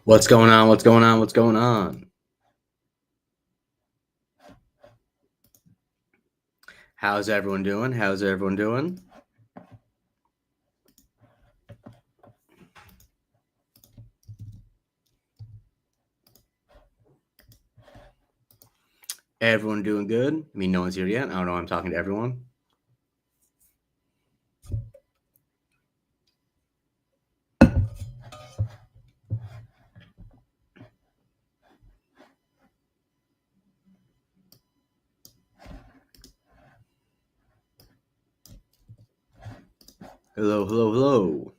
What's going on? What's going on? What's going on? How's everyone doing? How's everyone doing? Everyone doing good? I mean, no one's here yet. I don't know. I'm talking to everyone. Hello, hello, hello.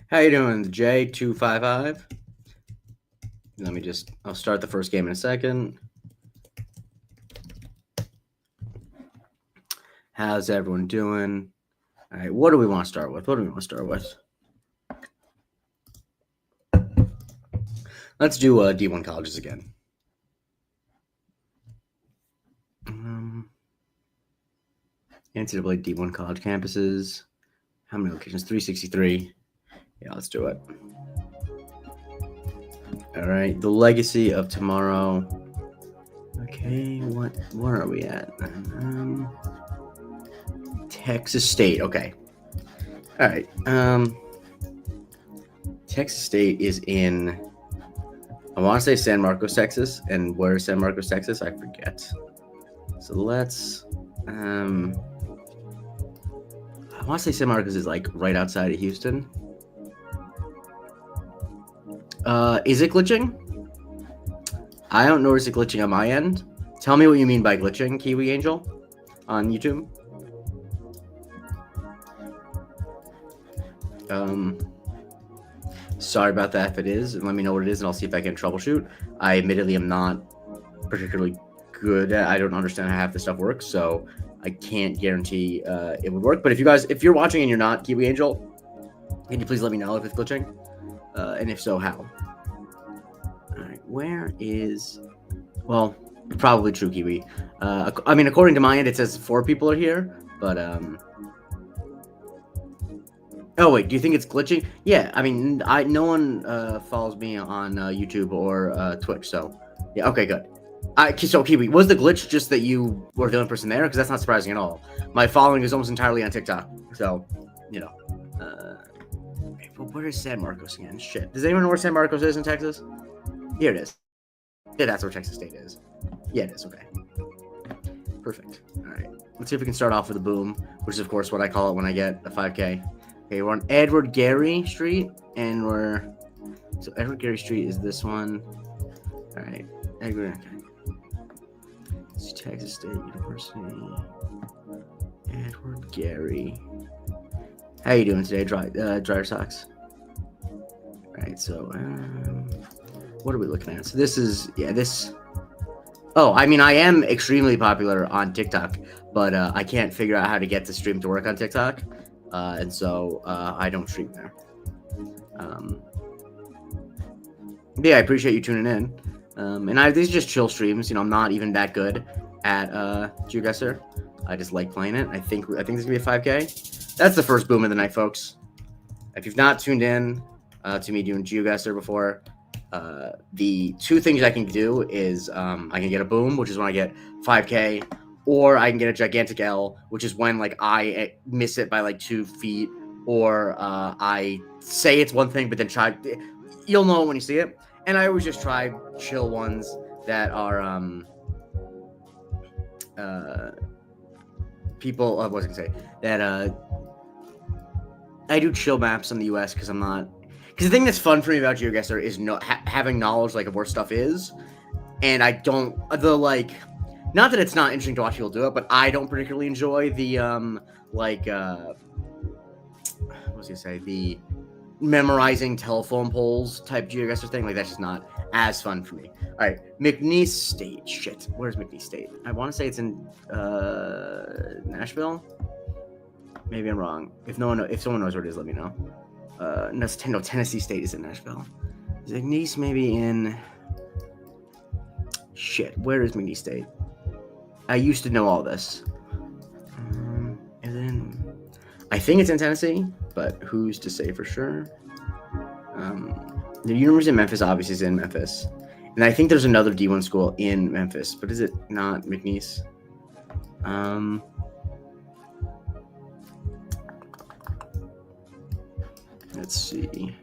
How you doing, J255? I'll start the first game in a second. How's everyone doing? All right, what do we want to start with? Let's do D1 colleges again. NCAA D1 college campuses. How many locations? 363. Yeah, let's do it. All right, the legacy of tomorrow. Okay, where are we at? Texas State. Okay. All right. Texas State is in, I want to say San Marcos, Texas. And where is San Marcos, Texas? I forget. So let's, I want to say San Marcos is like right outside of Houston. Is it glitching? I don't notice it glitching on my end. Tell me what you mean by glitching, Kiwi Angel, on YouTube. Sorry about that if it is, and let me know what it is, and I'll see if I can troubleshoot. I admittedly am not particularly good at, I don't understand how half this stuff works, so I can't guarantee it would work. But if you're watching and you're not Kiwi Angel, can you please let me know if it's glitching? And if so, how? All right, where is, well, probably true, Kiwi. I mean, according to my end, it says 4 people are here, but oh wait, do you think it's glitching? Yeah, I mean, no one follows me on YouTube or Twitch, so yeah, okay, good. So Kiwi, was the glitch just that you were the only person there? Because that's not surprising at all. My following is almost entirely on TikTok, so you know. Okay, but where is San Marcos again? Shit, does anyone know where San Marcos is in Texas? Here it is. Yeah, that's where Texas State is. Yeah, it is. Okay. Perfect. All right. Let's see if we can start off with a boom, which is, of course, what I call it when I get a 5K. Okay, we're on Edward Gary Street, and so Edward Gary Street is this one. All right. Okay. It's Texas State University. Edward Gary. How you doing today, Dryer Socks? All right, so what are we looking at? So this is, oh, I mean, I am extremely popular on TikTok, but I can't figure out how to get the stream to work on TikTok, and so I don't stream there. Yeah, I appreciate you tuning in. And these are just chill streams. You know, I'm not even that good at GeoGuessr. I just like playing it. I think this is gonna be a 5K. That's the first boom of the night, folks. If you've not tuned in to me doing GeoGuessr before, the 2 things I can do is I can get a boom, which is when I get 5K, or I can get a gigantic L, which is when like I miss it by like 2 feet, or I say it's one thing but then try. You'll know it when you see it. And I always just try chill ones that are people. What was I gonna say? That I do chill maps in the US because I'm not. Because the thing that's fun for me about GeoGuessr is having knowledge like of where stuff is, and I don't not that it's not interesting to watch people do it, but I don't particularly enjoy the what was I gonna say, the memorizing telephone poles type GeoGuessr thing. Like, that's just not as fun for me. All right, McNeese State. Shit, where's McNeese State? I want to say it's in Nashville. Maybe I'm wrong. If someone knows where it is, let me know. No, Tennessee State is in Nashville. Is McNeese maybe in? Shit, where is McNeese State? I used to know all this. And then I think it's in Tennessee, but who's to say for sure? The University of Memphis obviously is in Memphis. And I think there's another D1 school in Memphis, but is it not McNeese? Let's see.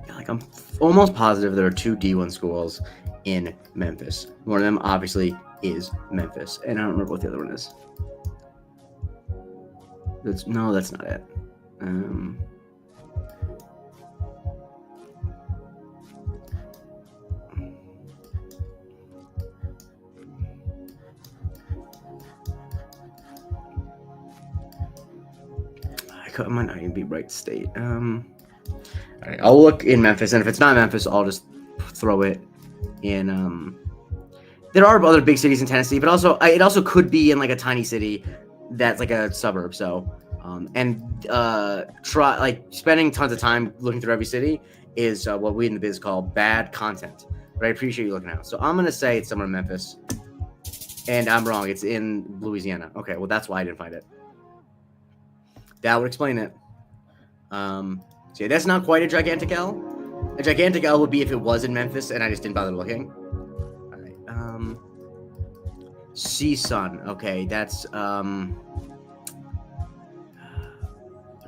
Like I'm almost positive there are 2 D1 schools in Memphis. One of them obviously is Memphis, and I don't remember what the other one is. That's not it. I might not even be right state. All right, I'll look in Memphis, and if it's not Memphis, I'll just throw it in. There are other big cities in Tennessee, but also it also could be in like a tiny city that's like a suburb. So, try like spending tons of time looking through every city is what we in the biz call bad content. But I appreciate you looking out. So I'm gonna say it's somewhere in Memphis, and I'm wrong. It's in Louisiana. Okay, well that's why I didn't find it. That would explain it. So yeah, that's not quite a gigantic L. A gigantic L would be if it was in Memphis and I just didn't bother looking. All right. CSUN. Okay, that's what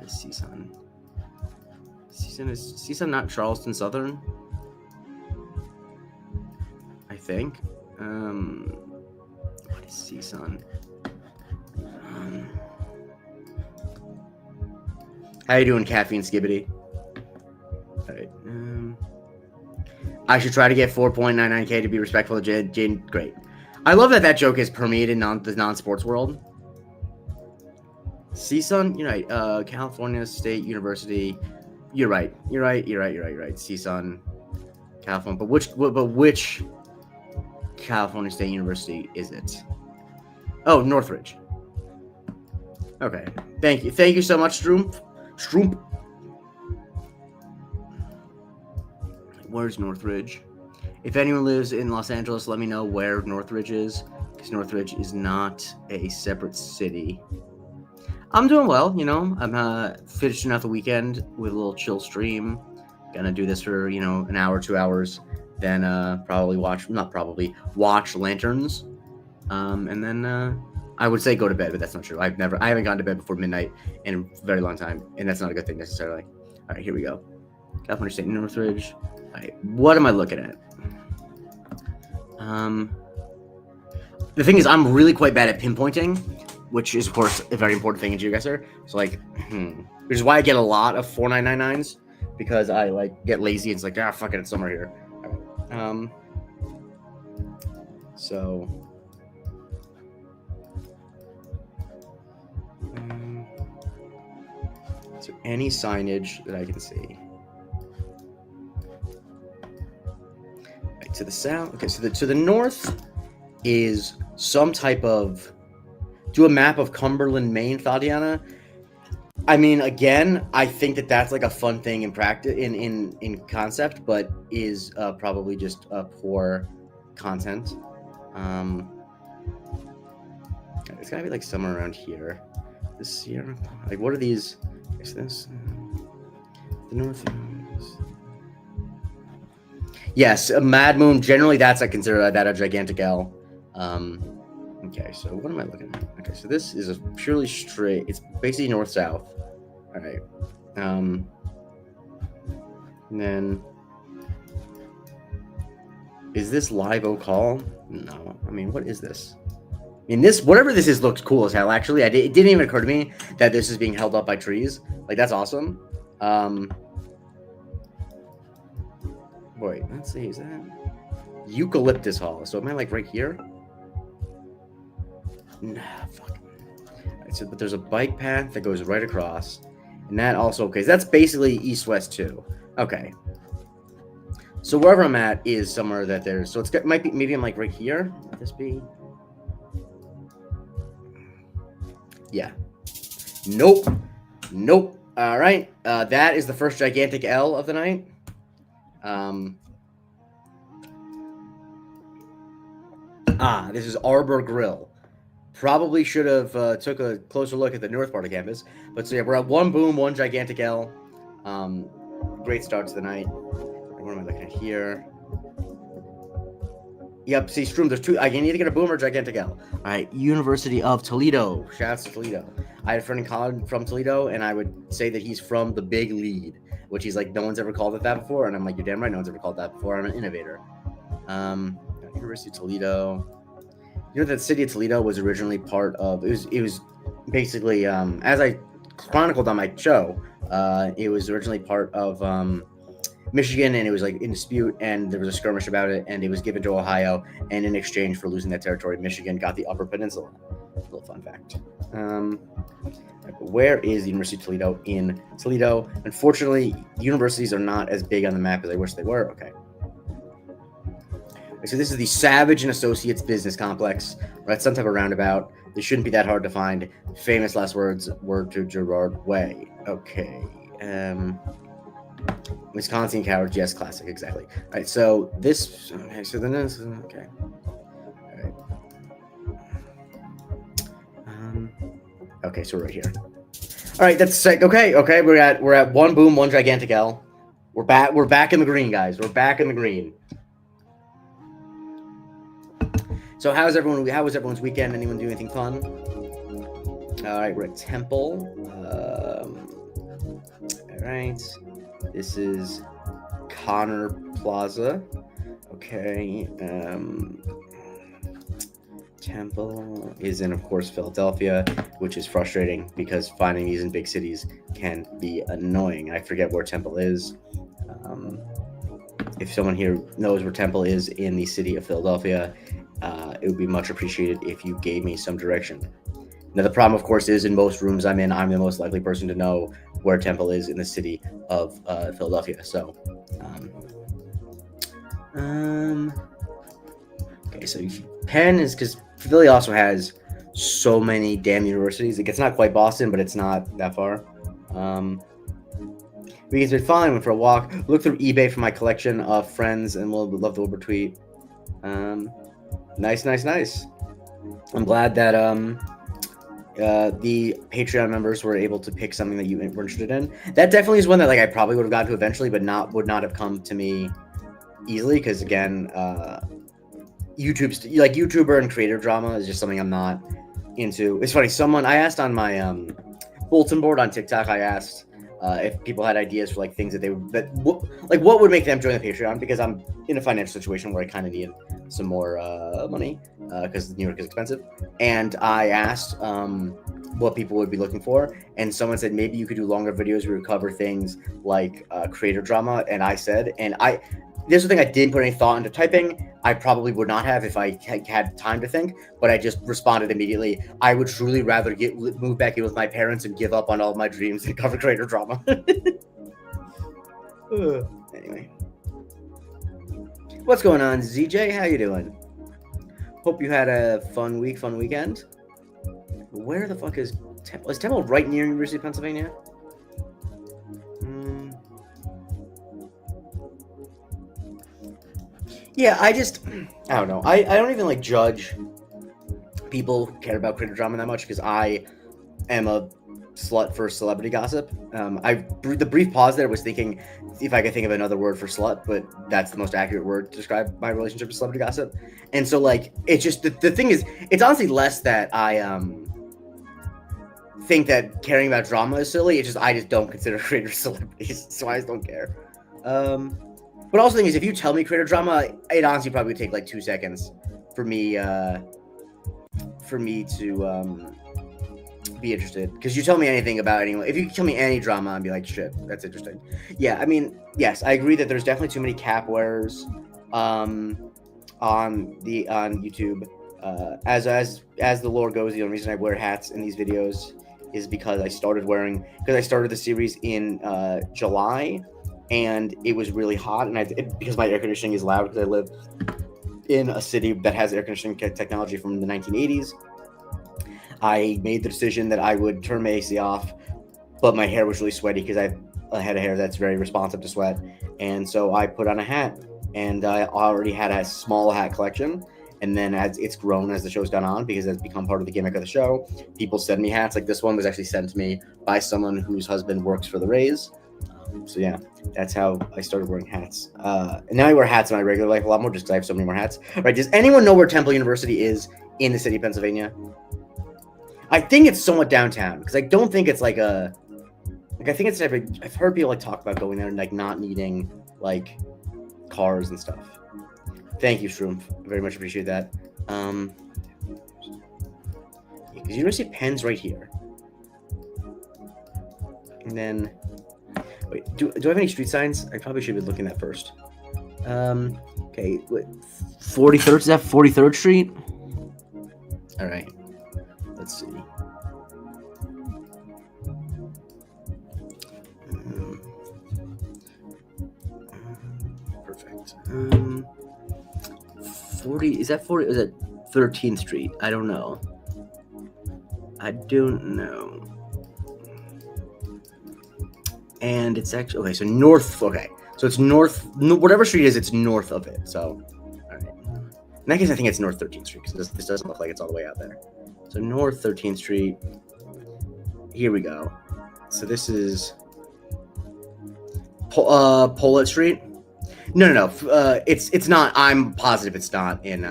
is CSUN? CSUN not Charleston Southern? I think. What is CSUN? How you doing, Caffeine Skibbity? All right. I should try to get 4.99K to be respectful of Jane. Great. I love that joke is permeated in the non-sports world. CSUN, you're right. California State University. You're right. CSUN, California. But which California State University is it? Oh, Northridge. Okay. Thank you so much, Stroomp. Where's Northridge? If anyone lives in Los Angeles, let me know where Northridge is, because Northridge is not a separate city. I'm doing well, I'm finishing out the weekend with a little chill stream. Gonna do this for, an hour, 2 hours, then watch Lanterns. And then I would say go to bed, but that's not true. I haven't gone to bed before midnight in a very long time, and that's not a good thing necessarily. All right, here we go. California State Northridge. All right, what am I looking at? The thing is, I'm really quite bad at pinpointing, which is of course a very important thing in GeoGuessr. So which is why I get a lot of 4999s, because I get lazy and it's like, fuck it, it's somewhere here. Right. So. Is there any signage that I can see? Right, to the south. Okay, so to the north is some type of. Do a map of Cumberland, Maine, Thadiana. I mean, again, I think that's like a fun thing in practice, in concept, but is probably just poor content. It's gotta be like somewhere around here. This Sierra, what are these? Is this the north? Yes, a Mad Moon. Generally, I consider that a gigantic L. Okay, so what am I looking at? Okay, so this is a purely straight. It's basically north-south. All right. And then is this Live Oak Hall? No. I mean, what is this? I mean, whatever this is looks cool as hell, actually. It didn't even occur to me that this is being held up by trees. That's awesome. Wait, let's see. Is that Eucalyptus Hall? So am I right here? Nah, fuck. Right, so, but there's a bike path that goes right across. And that also, okay, so that's basically east-west too. Okay. So wherever I'm at is somewhere that there's, so might be, maybe I'm right here. Might this be? Yeah, Nope. Nope. All right. That is the first gigantic L of the night. This is Arbor Grill. Probably should have took a closer look at the north part of campus. But so yeah, we're at one boom, one gigantic L. Great start to the night. What am I looking at here? Yep, see, Stroom, there's two. I need to get a boom or gigantic L. All right, University of Toledo. Shouts to Toledo. I had a friend in college from Toledo, and I would say that he's from the Big Lead, which he's like, no one's ever called it that before. And I'm like, you're damn right, no one's ever called that before. I'm an innovator. University of Toledo. You know that the city of Toledo was originally part of. It was basically as I chronicled on my show. It was originally part of Michigan, and it was like in dispute, and there was a skirmish about it, and it was given to Ohio, and in exchange for losing that territory, Michigan got the Upper Peninsula. A little fun fact. Where is the University of Toledo? In Toledo. Unfortunately, universities are not as big on the map as I wish they were. Okay. So this is the Savage and Associates Business Complex. We're at some type of roundabout. This shouldn't be that hard to find. Famous last words, word to Gerard Way. Okay. Wisconsin Cowards, yes, classic, exactly. All right, so this, okay, so then this, okay. All right. Okay, so we're right here. All right, that's sick. Okay, we're at one boom, one gigantic L. We're back in the green, guys. We're back in the green. So how was everyone's weekend? Anyone do anything fun? All right, we're at Temple. All right. This is Connor Plaza. Okay. Temple is in, of course, Philadelphia, which is frustrating because finding these in big cities can be annoying. I forget where Temple is. If someone here knows where Temple is in the city of Philadelphia, it would be much appreciated if you gave me some direction. Now, the problem, of course, is in most rooms I'm in, I'm the most likely person to know where Temple is in the city of Philadelphia. So, okay, so Penn is because Philly also has so many damn universities. It's not quite Boston, but it's not that far. Weekend's been fine. Went for a walk. Look through eBay for my collection of friends, and we'll love the Wilbur tweet. Nice. I'm glad that the Patreon members were able to pick something that you were interested in. That definitely is one that like I probably would have gotten to eventually, but would not have come to me easily because again, YouTuber and creator drama is just something I'm not into. It's funny. I asked on my bulletin board on TikTok. I asked if people had ideas for like things what would make them join the Patreon, because I'm in a financial situation where I kind of need some more money because New York is expensive. And I asked what people would be looking for, and someone said maybe you could do longer videos where we cover things like creator drama. And I said, this is the thing, I didn't put any thought into typing. I probably would not have if I had time to think, but I just responded immediately. I would truly rather move back in with my parents and give up on all of my dreams than cover creator drama. Anyway. What's going on, ZJ? How you doing? Hope you had a fun weekend. Where the fuck is Temple? Is Temple right near University of Pennsylvania? Yeah, I don't know. I don't even like judge people who care about creator drama that much because I am a slut for celebrity gossip. The brief pause there was thinking if I could think of another word for slut, but that's the most accurate word to describe my relationship with celebrity gossip. And so like it's just the thing is, it's honestly less that I think that caring about drama is silly. It's just I just don't consider creators celebrities, so I just don't care. But also the thing is, if you tell me creator drama, it honestly probably would take like 2 seconds for me to be interested. Because you tell me anything about anyone, if you tell me any drama, I'd be like, shit, that's interesting. Yeah, I mean, yes, I agree that there's definitely too many cap wearers on YouTube. As the lore goes, the only reason I wear hats in these videos is because I started the series in July. And it was really hot, and because my air conditioning is loud because I live in a city that has air conditioning technology from the 1980s. I made the decision that I would turn my AC off, but my hair was really sweaty because I had a hair that's very responsive to sweat, and so I put on a hat, and I already had a small hat collection. And then as it's grown as the show's gone on, because it's become part of the gimmick of the show, people send me hats. Like this one was actually sent to me by someone whose husband works for the Rays. So yeah, that's how I started wearing hats. And now I wear hats in my regular life a lot more just because I have so many more hats. All right, does anyone know where Temple University is in the city of Pennsylvania? I think it's somewhat downtown because I don't think it's like a. Like I think it's. I've heard people like talk about going there and like not needing like cars and stuff. Thank you, Shroom. Very much appreciate that. Because University of Penn's right here. And then, wait, do I have any street signs? I probably should be looking at that first. Okay, wait, 43rd, is that 43rd Street? All right, let's see. Perfect. 40, is that 40, is that 13th Street? I don't know. I don't know. And it's actually, okay, so north, okay. So it's north, whatever street is, it's north of it. So, all right. In that case, I think it's North 13th Street because this doesn't look like it's all the way out there. So North 13th Street. Here we go. So this is Pollitt Street. No. It's not. I'm positive it's not in.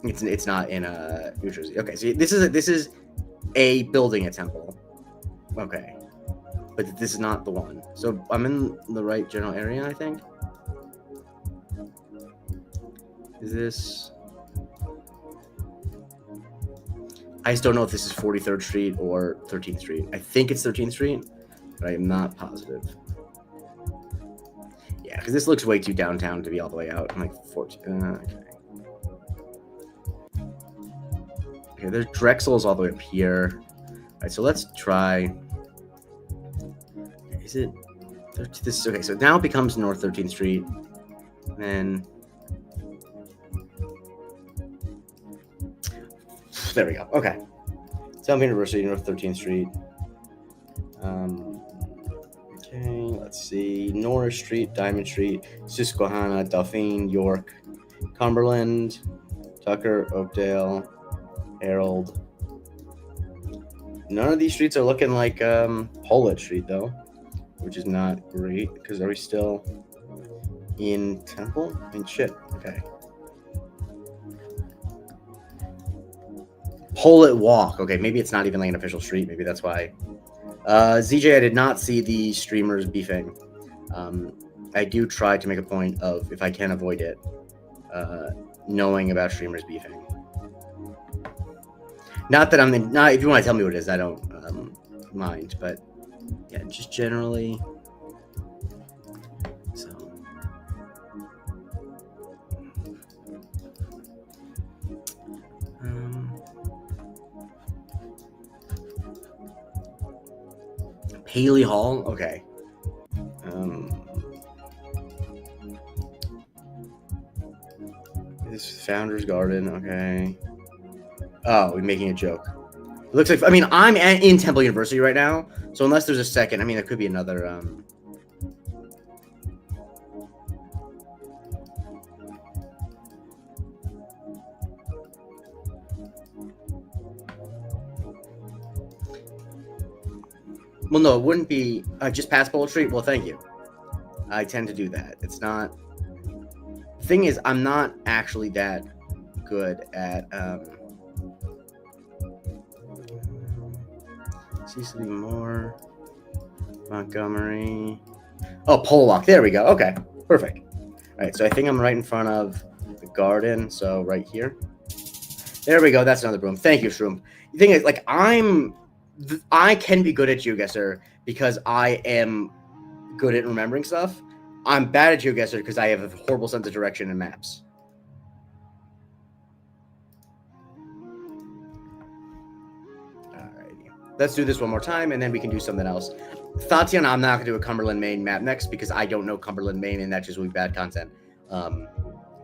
It's not in New Jersey. Okay, so this is a building at Temple. Okay, but this is not the one. So I'm in the right general area, I think. Is this? I just don't know if this is 43rd Street or 13th Street. I think it's 13th Street, but I'm not positive. Yeah, because this looks way too downtown to be all the way out. I'm like 14. Okay. Okay, there's Drexel's all the way up here. All right, so let's try. Is it this? Okay, so now it becomes North 13th Street, and then there we go. Okay, Temple University, North 13th Street. Okay, let's see. Norris Street, Diamond Street, Susquehanna, Dauphine, York, Cumberland, Tucker, Oakdale, Herald. None of these streets are looking like Pollitt Street, though, which is not great, because are we still in Temple? I mean, shit. Okay. Pollitt Walk. Okay, maybe it's not even like an official street. Maybe that's why. ZJ, I did not see the streamers beefing. I do try to make a point of, if I can avoid it, knowing about streamers beefing. Not that not if you want to tell me what it is, I don't mind, but yeah, just generally. So. Paley Hall, okay. This Founder's Garden, okay. Oh, we're making a joke. It looks like, I mean, I'm in Temple University right now, so unless there's a second, I mean, there could be another. Well, no, it wouldn't be just past Pollitt Street. Well, thank you. I tend to do that. It's not. The thing is, I'm not actually that good at. Cecily Moore, Montgomery. Oh, Pollock. There we go. Okay, perfect. All right, so I think I'm right in front of the garden. So right here. There we go. That's another broom. Thank you, Shroom. The thing is, like, I can be good at GeoGuessr because I am good at remembering stuff. I'm bad at GeoGuessr because I have a horrible sense of direction in maps. Alrighty. Let's do this one more time, and then we can do something else. Tatiana, I'm not going to do a Cumberland, Maine map next because I don't know Cumberland, Maine, and that just would be bad content.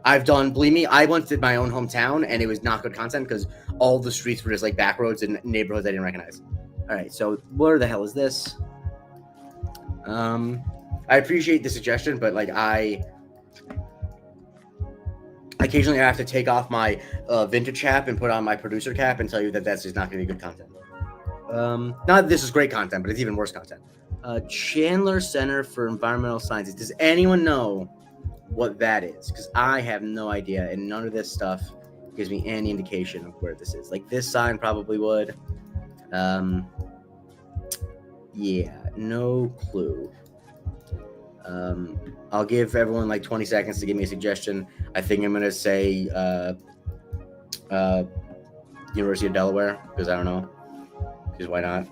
I've done, believe me, I once did my own hometown, and it was not good content because all the streets were just like back roads and neighborhoods I didn't recognize. All right, so where the hell is this? I appreciate the suggestion, but like occasionally I have to take off my vintage cap and put on my producer cap and tell you that that's just not going to be good content. Not that this is great content, but it's even worse content. Chandler Center for Environmental Sciences. Does anyone know what that is? Because I have no idea, and none of this stuff gives me any indication of where this is. Like this sign probably would. Yeah, no clue. I'll give everyone like 20 seconds to give me a suggestion. I think I'm gonna say University of Delaware, because I don't know. Because why not?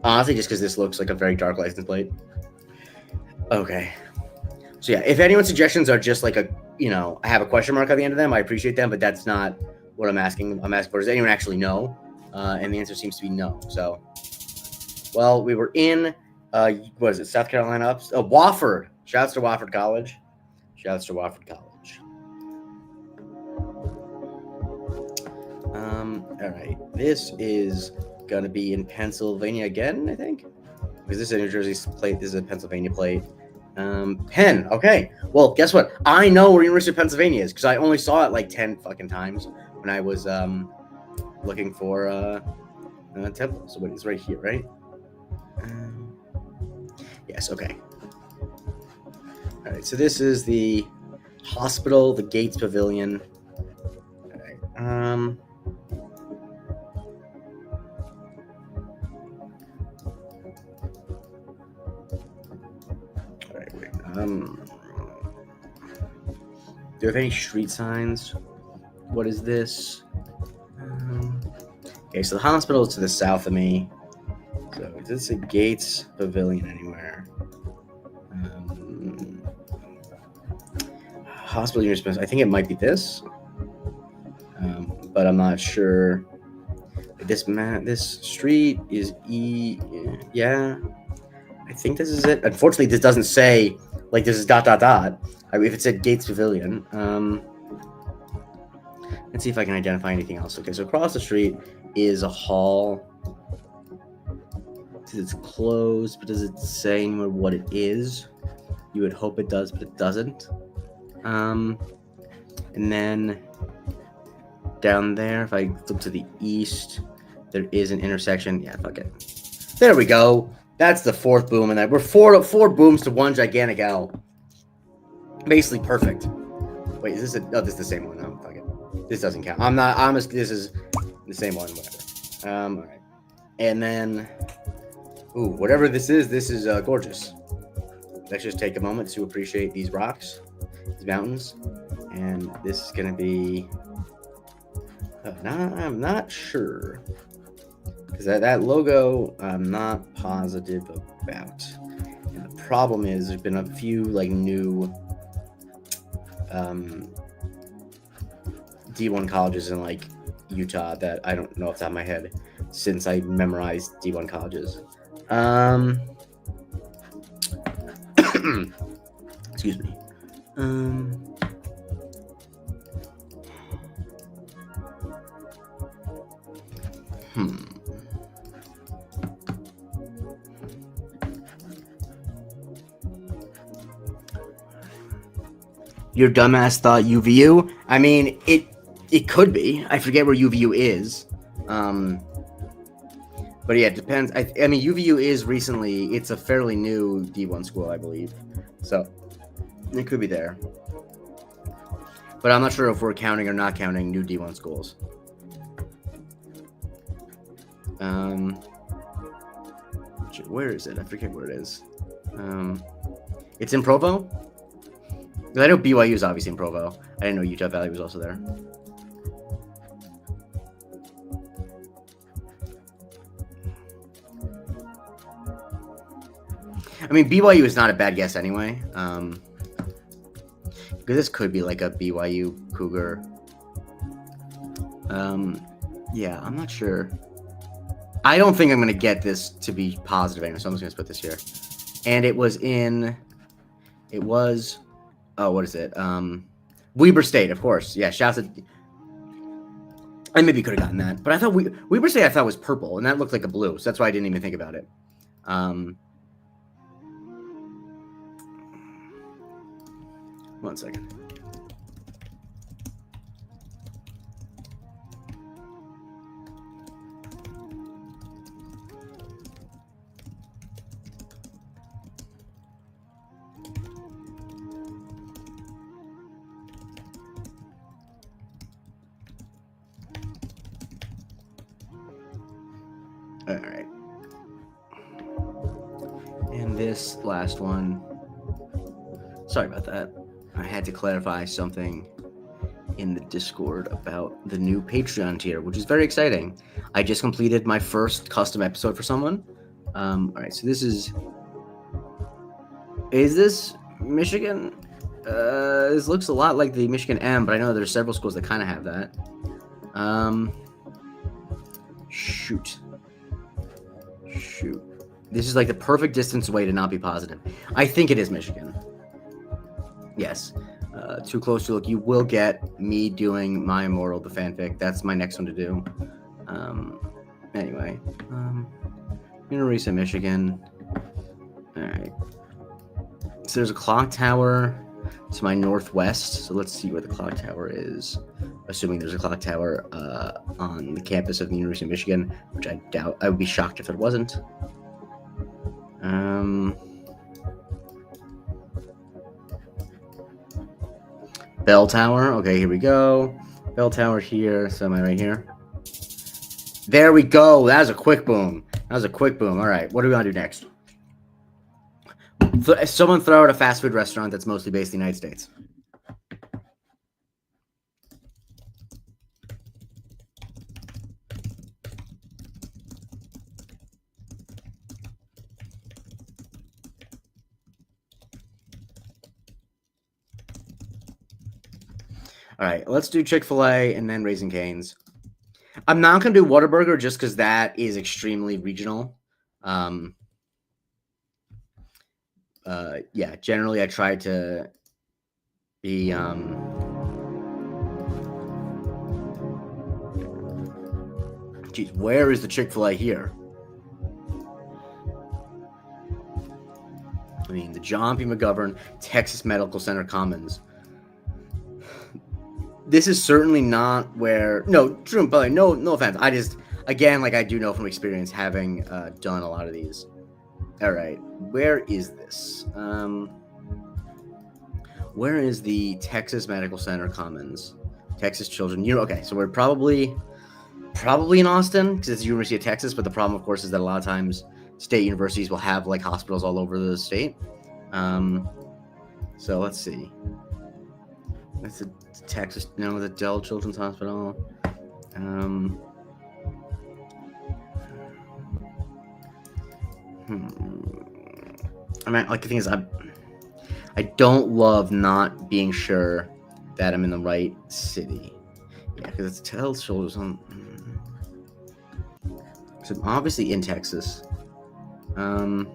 Honestly, just because this looks like a very dark license plate. Okay. So yeah, if anyone's suggestions are just like I have a question mark at the end of them, I appreciate them, but that's not what I'm asking. I'm asking for, does anyone actually know? And the answer seems to be no. So, well, we were in, what is it, South Carolina up? Oh, Wofford. Shouts to Wofford College. Shouts to Wofford College. All right. This is going to be in Pennsylvania again, I think. Because this is a New Jersey plate. This is a Pennsylvania plate. Penn. Okay. Well, guess what? I know where University of Pennsylvania is because I only saw it like 10 fucking times when I was looking for Temple. So it's right here, right? Yes. Okay. All right. So this is the hospital, the Gates Pavilion. All right. Do you have any street signs? What is this? Okay, so the hospital is to the south of me. So does it say Gates Pavilion anywhere? Hospital University. I think it might be this, but I'm not sure. This street is E. Yeah, I think this is it. Unfortunately, this doesn't say. Like this is ... If it said Gates Pavilion, let's see if I can identify anything else. Okay, so across the street is a hall. It's closed, but does it say anywhere what it is? You would hope it does, but it doesn't. And then down there, if I look to the east, there is an intersection. Yeah, fuck it. There we go. That's the fourth boom, and we're four booms to one gigantic L. Basically perfect. Wait, is this this is the same one? No, fuck it. This doesn't count. This is the same one, whatever. All right. And then, whatever this is gorgeous. Let's just take a moment to appreciate these rocks, these mountains, and this is gonna be. I'm not sure. Because that logo, I'm not positive about. And the problem is there's been a few like new D1 colleges in like Utah that I don't know off the top of my head since I memorized D1 colleges. Excuse me. Your dumbass thought UVU? I mean, it could be. I forget where UVU is. But yeah, it depends. I mean, UVU is recently, it's a fairly new D1 school, I believe. So it could be there. But I'm not sure if we're counting or not counting new D1 schools. Where is it? I forget where it is. It's in Provo? I know BYU is obviously in Provo. I didn't know Utah Valley was also there. I mean, BYU is not a bad guess anyway. Because this could be like a BYU Cougar. Yeah, I'm not sure. I don't think I'm going to get this to be positive anyway, so I'm just going to put this here. And it was Oh, what is it? Weber State, of course. Yeah, shouts at. I maybe could have gotten that, but I thought Weber State I thought was purple, and that looked like a blue, so that's why I didn't even think about it. One second. All right. And this last one. Sorry about that. I had to clarify something in the Discord about the new Patreon tier, which is very exciting. I just completed my first custom episode for someone. All right, so this is this Michigan? This looks a lot like the Michigan M, but I know there's several schools that kind of have that. Shoot. This is like the perfect distance away to not be positive. I think it is Michigan. Yes. Too close to look. You will get me doing my Immortal, the fanfic. That's my next one to do. Anyway. University of Michigan. Alright. So there's a clock tower to my northwest. So let's see where the clock tower is. Assuming there's a clock tower on the campus of the University of Michigan, which I doubt. I would be shocked if it wasn't. Bell Tower. Okay, here we go. Bell Tower here. So am I right here? There we go. That was a quick boom. All right, what do we want to do next? Someone throw out a fast food restaurant that's mostly based in the United States. All right, let's do Chick-fil-A and then Raising Cane's. I'm not going to do Whataburger just because that is extremely regional. Yeah, generally I try to be geez, where is the Chick-fil-A here? I mean, the John P. McGovern Texas Medical Center Commons. This is certainly not where. No, true, but no offense. I just, again, like I do know from experience, having done a lot of these. All right, where is this? Where is the Texas Medical Center Commons? Texas Children. Okay, so we're probably in Austin because it's the University of Texas. But the problem, of course, is that a lot of times state universities will have like hospitals all over the state. So let's see. That's the Texas, the Dell Children's Hospital. I mean, like the thing is, I don't love not being sure that I'm in the right city. Yeah, because it's Dell Children's. So I'm obviously in Texas. And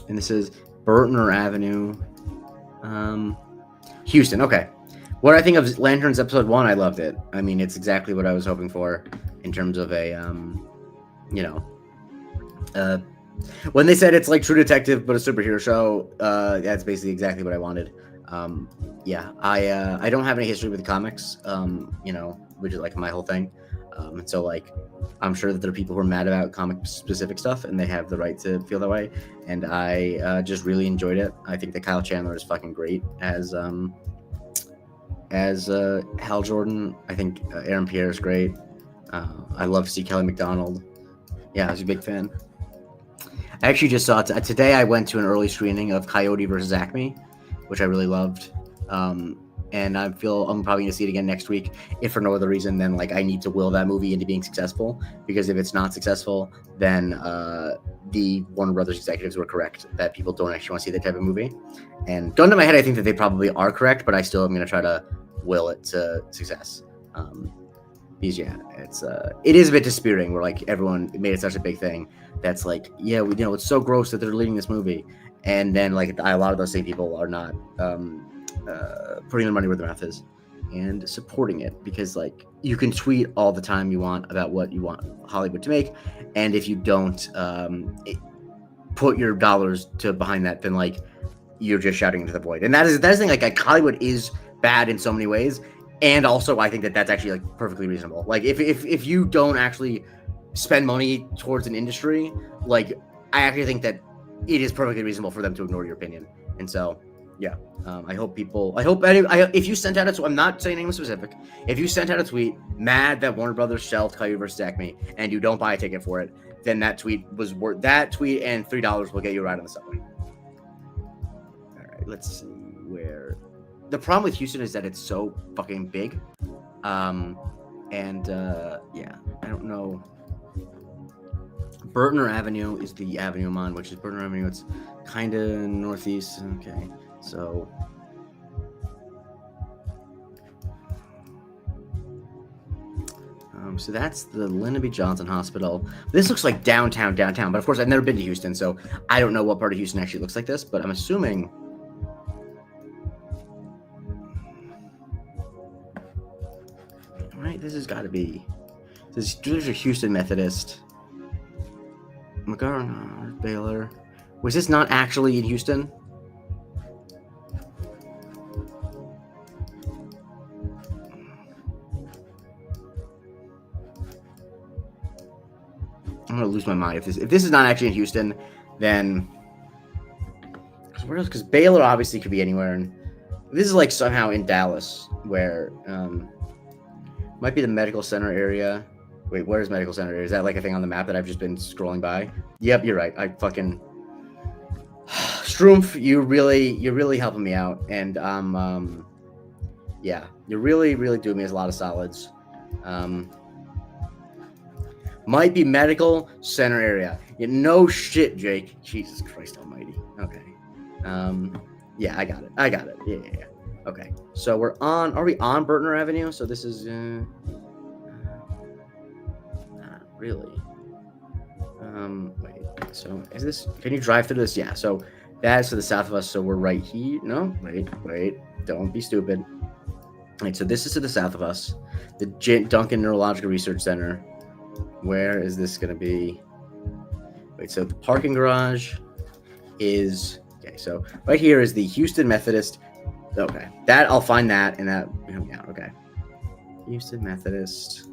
this is Burtner Avenue. Houston. Okay. What I think of Lanterns episode 1, I loved it. I mean, it's exactly what I was hoping for in terms of a, when they said it's like True Detective but a superhero show, that's basically exactly what I wanted. Yeah, I don't have any history with the comics, which is like my whole thing. And so like, I'm sure that there are people who are mad about comic specific stuff and they have the right to feel that way. And I just really enjoyed it. I think that Kyle Chandler is fucking great as Hal Jordan. I think Aaron Pierre is great. I love to see Kelly McDonald. Yeah, I was a big fan. I actually just saw today. I went to an early screening of Coyote versus Acme, which I really loved. And I feel I'm probably going to see it again next week, if for no other reason than like I need to will that movie into being successful. Because if it's not successful, then the Warner Brothers executives were correct that people don't actually want to see that type of movie. And gun to my head, I think that they probably are correct, but I still am going to try to will it to success. Because yeah, it is a bit dispiriting where like everyone made it such a big thing. That's like, yeah, it's so gross that they're deleting this movie. and then like a lot of those same people are not putting their money where their mouth is and supporting it, because like you can tweet all the time you want about what you want Hollywood to make, and if you don't put your dollars to behind that, then like you're just shouting into the void. And that's the thing, like Hollywood is bad in so many ways, and also I think that that's actually like perfectly reasonable. Like if you don't actually spend money towards an industry, like I actually think that it is perfectly reasonable for them to ignore your opinion. And so yeah, I hope if you sent out a tweet, I'm not saying anything specific, if you sent out a tweet mad that Warner Brothers shelved Caillou versus Acme and you don't buy a ticket for it, then that tweet was worth, that tweet and $3 will get you a ride on the subway. All right, let's see where the problem with Houston is that it's so fucking big. Yeah, I don't know. Burtner Avenue is the avenue I'm on, which is Burtner Avenue. It's kind of northeast. Okay, so so that's the Lyndon B. Johnson Hospital. This looks like downtown, but of course I've never been to Houston, so I don't know what part of Houston actually looks like this, but I'm assuming. All right, this has got to be. There's a Houston Methodist. McGarner, Baylor. Was this not actually in Houston? I'm gonna lose my mind if this is not actually in Houston, then where else? Because Baylor obviously could be anywhere, and this is like somehow in Dallas, where might be the medical center area. Wait, where's medical center area? Is that like a thing on the map that I've just been scrolling by? Yep, you're right. I fucking Strumpf, you're really helping me out, and yeah, you're really doing me a lot of solids. Might be medical center area. Yeah, no shit, Jake. Jesus Christ Almighty. Okay. Yeah, I got it. Yeah. Okay. So are we on Burtner Avenue? So this is not really. Wait. So is this? Can you drive through this? Yeah. So that's to the south of us. So we're right here. No. Wait. Don't be stupid. Right. So this is to the south of us. The Duncan Neurological Research Center. Where is this going to be? Wait, so the parking garage is, okay, so right here is the Houston Methodist. Okay, that I'll find that, and that, yeah, okay. Houston Methodist.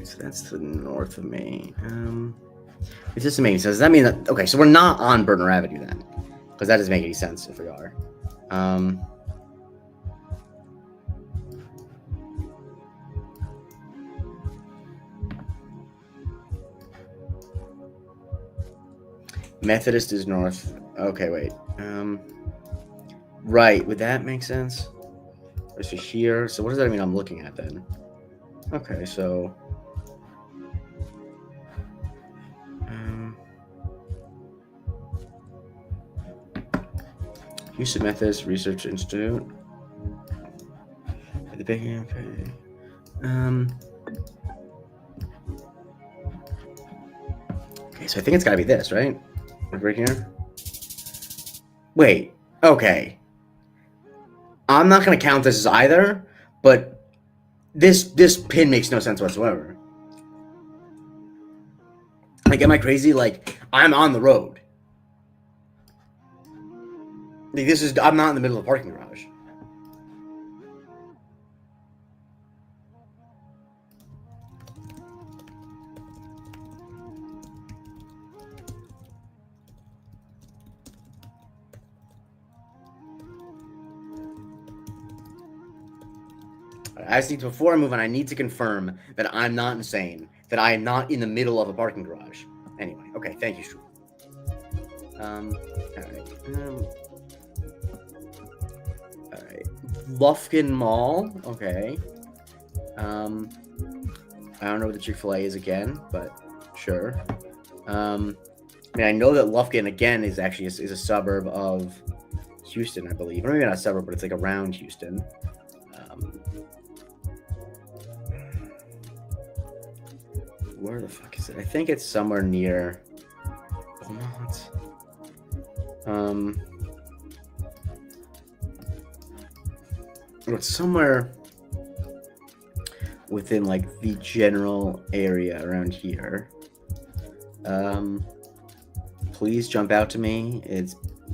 So that's to the north of me. It's just amazing. So does that mean that, okay, so we're not on Burtner Avenue then? Because that doesn't make any sense if we are. Methodist is north. Okay, wait. Right, would that make sense? So here, so what does that mean I'm looking at then? Okay, so Houston Methodist Research Institute. The big okay. Okay, so I think it's gotta be this, right? Right here. Wait, okay. I'm not gonna count this as either, but this pin makes no sense whatsoever. Like, am I crazy? Like, I'm on the road. Like, I'm not in the middle of a parking garage. Before I move on, I need to confirm that I'm not insane, that I am not in the middle of a parking garage. Anyway, okay, thank you, Stu. All right. Lufkin Mall, okay. I don't know what the Chick-fil-A is again, but sure. I mean, I know that Lufkin again is actually is a suburb of Houston, I believe. Or maybe not a suburb, but it's like around Houston. Where the fuck is it? I think it's somewhere near Beaumont. It's somewhere within like the general area around here. Please jump out to me.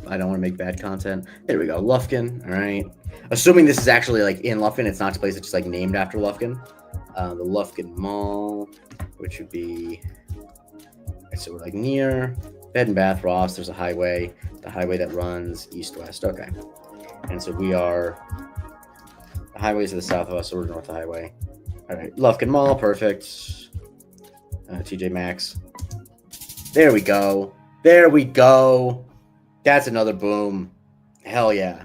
I don't want to make bad content. There we go. Lufkin. All right. Assuming this is actually like in Lufkin, it's not a place that's just like named after Lufkin. The Lufkin Mall, which would be, so we're like near Bed and Bath Ross. There's a highway, the highway that runs east-west. Okay. And so we are, the highway's to the south of us, so we're north of the highway. All right. Lufkin Mall. Perfect. TJ Maxx. There we go. There we go. That's another boom. Hell yeah.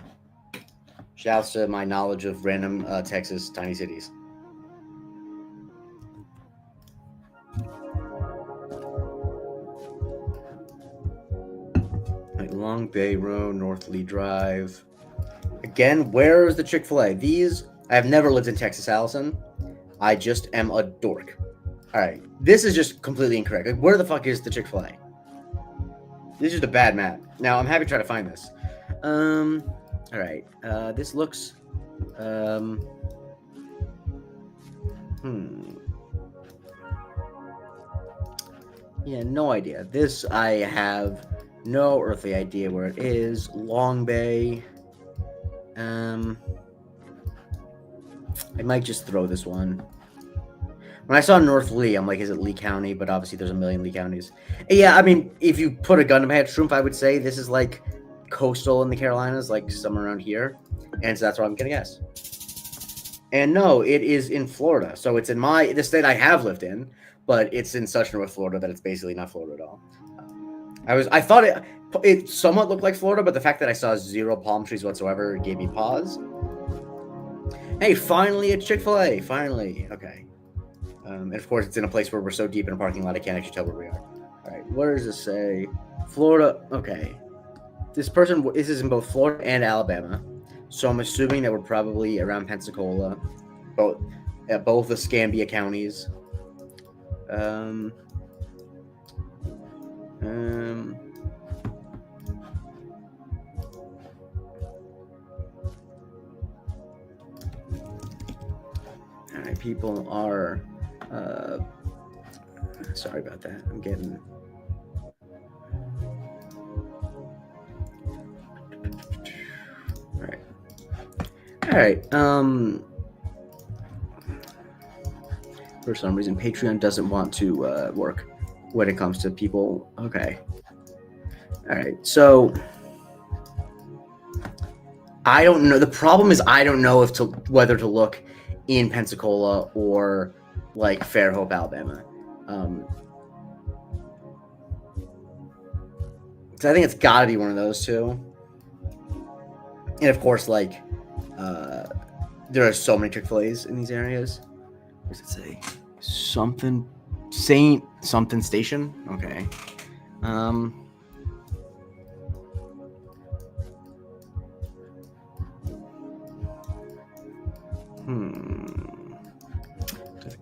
Shouts to my knowledge of random Texas tiny cities. Like Long Bay Road, North Lee Drive. Again, where is the Chick-fil-A? I have never lived in Texas, Allison. I just am a dork. All right. This is just completely incorrect. Like, where the fuck is the Chick-fil-A? This is just a bad map. Now, I'm happy to try to find this. All right. This looks... Yeah, no idea. This, I have no earthly idea where it is. Long Bay. I might just throw this one. When I saw North Lee, I'm like, is it Lee County? But obviously there's a million Lee counties. Yeah, I mean, if you put a gun to my head, Shroomf, I would say this is like coastal in the Carolinas, like somewhere around here. And so that's what I'm going to guess. And no, it is in Florida. So it's in the state I have lived in, but it's in such North Florida that it's basically not Florida at all. I thought it somewhat looked like Florida, but the fact that I saw 0 palm trees whatsoever gave me pause. Hey, finally a Chick-fil-A. Finally. Okay. And of course, it's in a place where we're so deep in a parking lot, I can't actually tell where we are. All right, where does this say? Florida. Okay. This is in both Florida and Alabama. So I'm assuming that we're probably around Pensacola, both the Scambia counties. All right, people are... sorry about that. I'm getting... All right. For some reason, Patreon doesn't want to work when it comes to people. Okay. All right. So I don't know. The problem is I don't know whether to look in Pensacola or like Fairhope, Alabama. Because I think it's got to be one of those two. And of course, like, there are so many Chick-fil-A's in these areas. What does it say? Saint something station? Okay.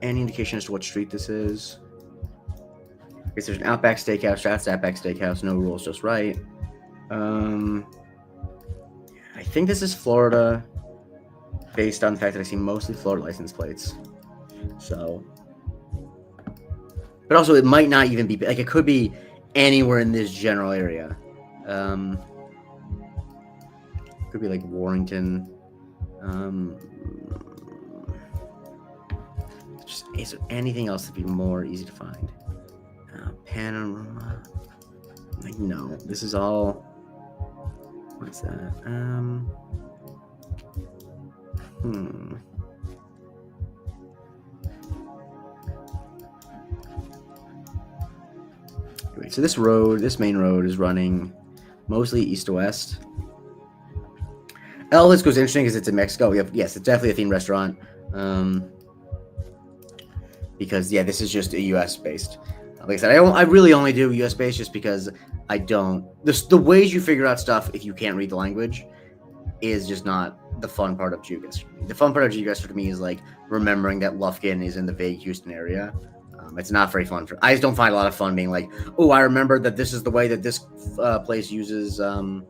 Any indication as to what street this is? I guess there's an Outback Steakhouse. That's Outback Steakhouse. No rules, just right. I think this is Florida, based on the fact that I see mostly Florida license plates. So, but also it might not even be like, it could be anywhere in this general area. Could be like Warrington. Is there anything else that'd be more easy to find? Panorama. Like, no, this is all. What's that? Wait, so this main road is running mostly east to west. El Jalisco is interesting because it's in Mexico. Yes, it's definitely a themed restaurant. Because yeah, this is just a U.S. based. Like I said, I really only do U.S. based just because I don't. The ways you figure out stuff if you can't read the language is just not the fun part of GeoGuessr. The fun part of GeoGuessr to me is like remembering that Lufkin is in the vague Houston area. It's not very fun. I just don't find a lot of fun being like, oh, I remember that this is the way that this place uses, this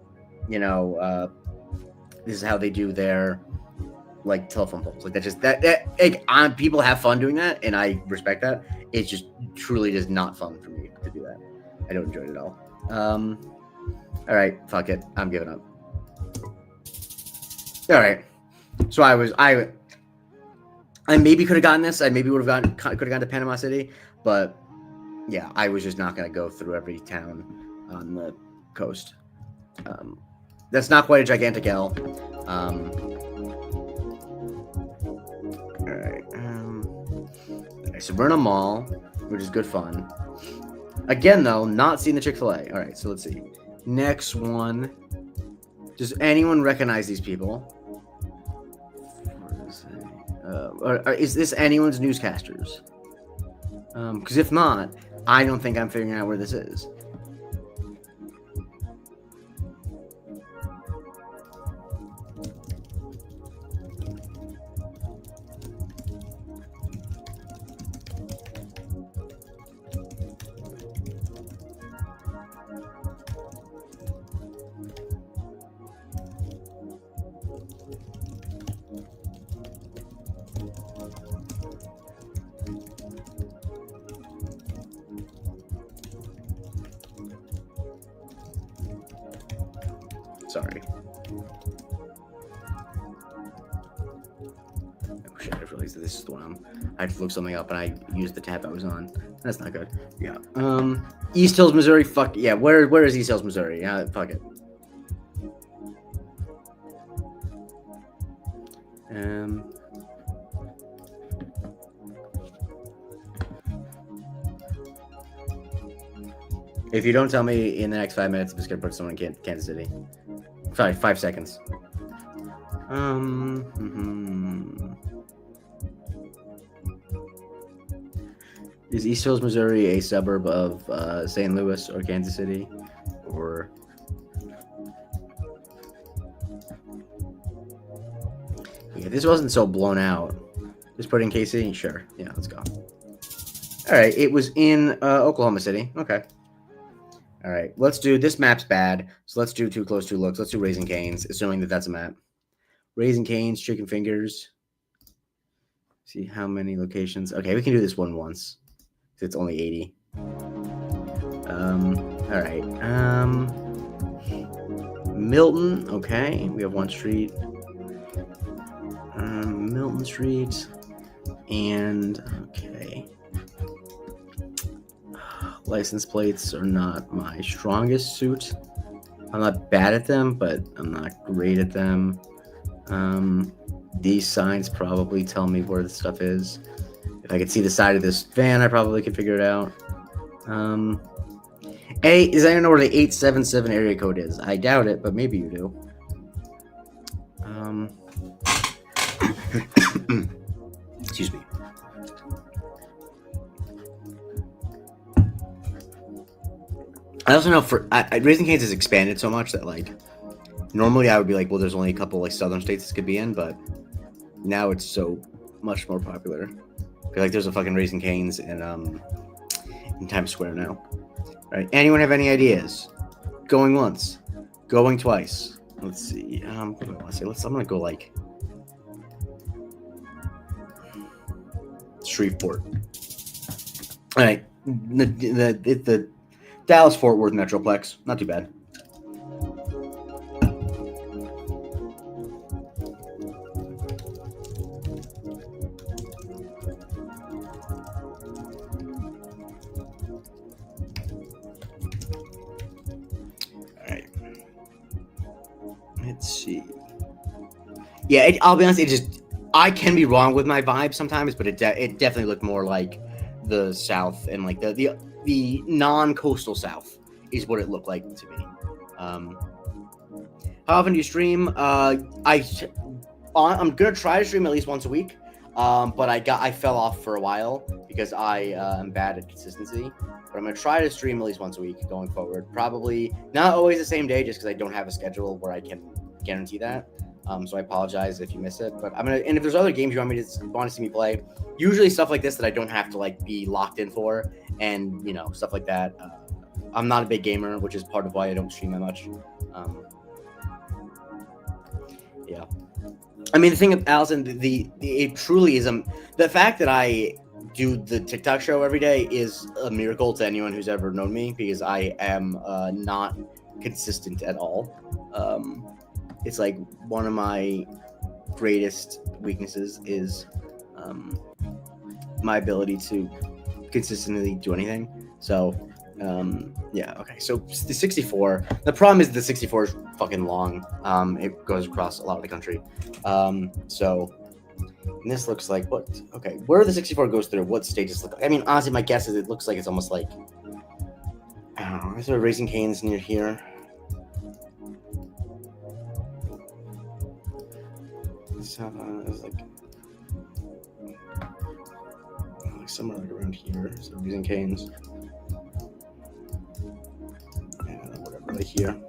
is how they do their like telephone poles. Like people have fun doing that, and I respect that. It's just truly just not fun for me to do that. I don't enjoy it at all. All right, fuck it. I'm giving up. All right. So I maybe could have gotten this. I maybe could have gone to Panama City, but yeah, I was just not going to go through every town on the coast. That's not quite a gigantic L. All right. So we're in a mall, which is good fun. Again, though, not seeing the Chick-fil-A. All right, so let's see. Next one. Does anyone recognize these people? Or is this anyone's newscasters? Because if not, I don't think I'm figuring out where this is. Sorry. Oh shit, I realized that this is the one I had to look something up and I used the tab I was on. That's not good. Yeah. East Hills, Missouri. Fuck yeah. Where is East Hills, Missouri? Yeah, fuck it. If you don't tell me in the next 5 minutes, I'm just gonna put someone in Kansas City. Sorry, 5 seconds. Is East Hills, Missouri, a suburb of St. Louis or Kansas City, or? Yeah, this wasn't so blown out. Just put in KC. Sure. Yeah, let's go. All right, it was in Oklahoma City. Okay. All right, let's do, this map's bad, so let's do Too Close, Too Looks. Let's do Raising Cane's, assuming that that's a map. Raising Cane's, Chicken Fingers. See how many locations. Okay, we can do this one once. It's only 80. All right. Milton, okay. We have one street. Milton Street. And, okay. License plates are not my strongest suit. I'm not bad at them, but I'm not great at them. These signs probably tell me where the stuff is. If I could see the side of this van, I probably could figure it out. I don't know where the 877 area code is. I doubt it, but maybe you do. Excuse me. I also know Raising Cane's has expanded so much that like normally I would be like, well, there's only a couple like southern states this could be in, but now it's so much more popular. I feel like there's a fucking Raising Cane's in Times Square now. All right. Anyone have any ideas? Going once, going twice. Let's see. What do I want to say? I'm gonna go like Shreveport. All right. The Dallas-Fort Worth Metroplex. Not too bad. All right. Let's see. Yeah, I'll be honest. I can be wrong with my vibe sometimes, but it definitely looked more like the South and like the non-coastal South is what it looked like to me. How often do you stream? I'm gonna try to stream at least once a week, but I fell off for a while because I am bad at consistency. But I'm gonna try to stream at least once a week going forward. Probably not always the same day, just because I don't have a schedule where I can guarantee that. So I apologize if you miss it. But I'm gonna. And if there's other games you want to see me play, usually stuff like this that I don't have to like be locked in for, and stuff like that. I'm not a big gamer, which is part of why I don't stream that much. Yeah. I mean, the thing, Allison, it truly is the fact that I do the TikTok show every day is a miracle to anyone who's ever known me, because I am not consistent at all. It's like one of my greatest weaknesses is my ability to consistently do anything. So yeah, okay. So the 64. The problem is the 64 is fucking long. It goes across a lot of the country. So and this looks like what? Okay, where the 64 goes through, what stages look like? I mean, honestly, my guess is it looks like it's almost like, I don't know. Is there Raising Cane's near here? It's like somewhere like around here. So Raising Cane's. Whatever, right here.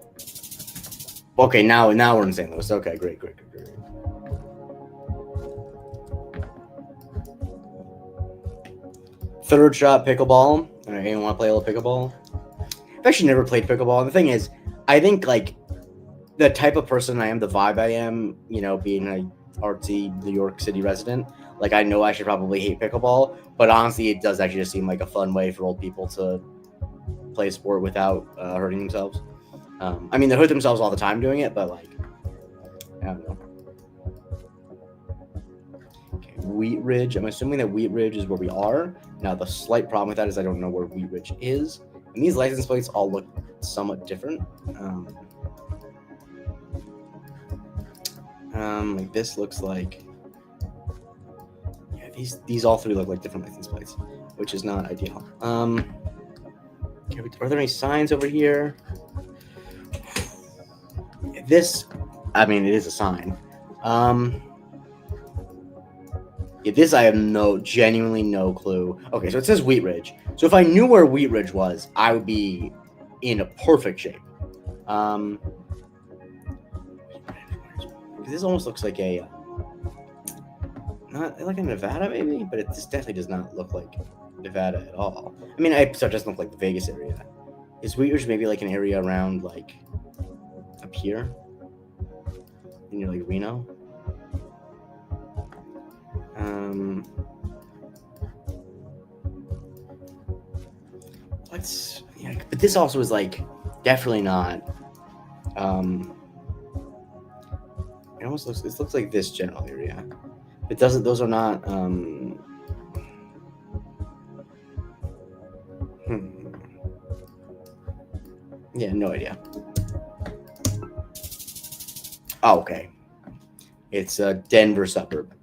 Okay, now we're in St. Louis. Okay, great. Third shot pickleball. All right, anyone want to play a little pickleball? I've actually never played pickleball. The thing is, I think like the type of person I am, the vibe I am, being an artsy New York City resident, like I know I should probably hate pickleball, but honestly, it does actually just seem like a fun way for old people to play a sport without hurting themselves. I mean, they hurt themselves all the time doing it, but like, I don't know. Okay, Wheat Ridge. I'm assuming that Wheat Ridge is where we are. Now, the slight problem with that is I don't know where Wheat Ridge is. And these license plates all look somewhat different. Like this looks like, yeah, these all three look like different license plates, which is not ideal. Okay, are there any signs over here? This, I mean, it is a sign. Yeah, this I have genuinely no clue. Okay, so it says Wheat Ridge. So if I knew where Wheat Ridge was, I would be in a perfect shape. This almost looks like a, not like a Nevada maybe, but this definitely does not look like Nevada at all. I mean, so it doesn't look like the Vegas area. Is Wheat Ridge maybe like an area around like up here? And you're like Reno? Yeah, but this also is like definitely not. It almost looks. It looks like this general area. It doesn't. Those are not. Yeah, no idea. Oh, okay. It's a Denver suburb.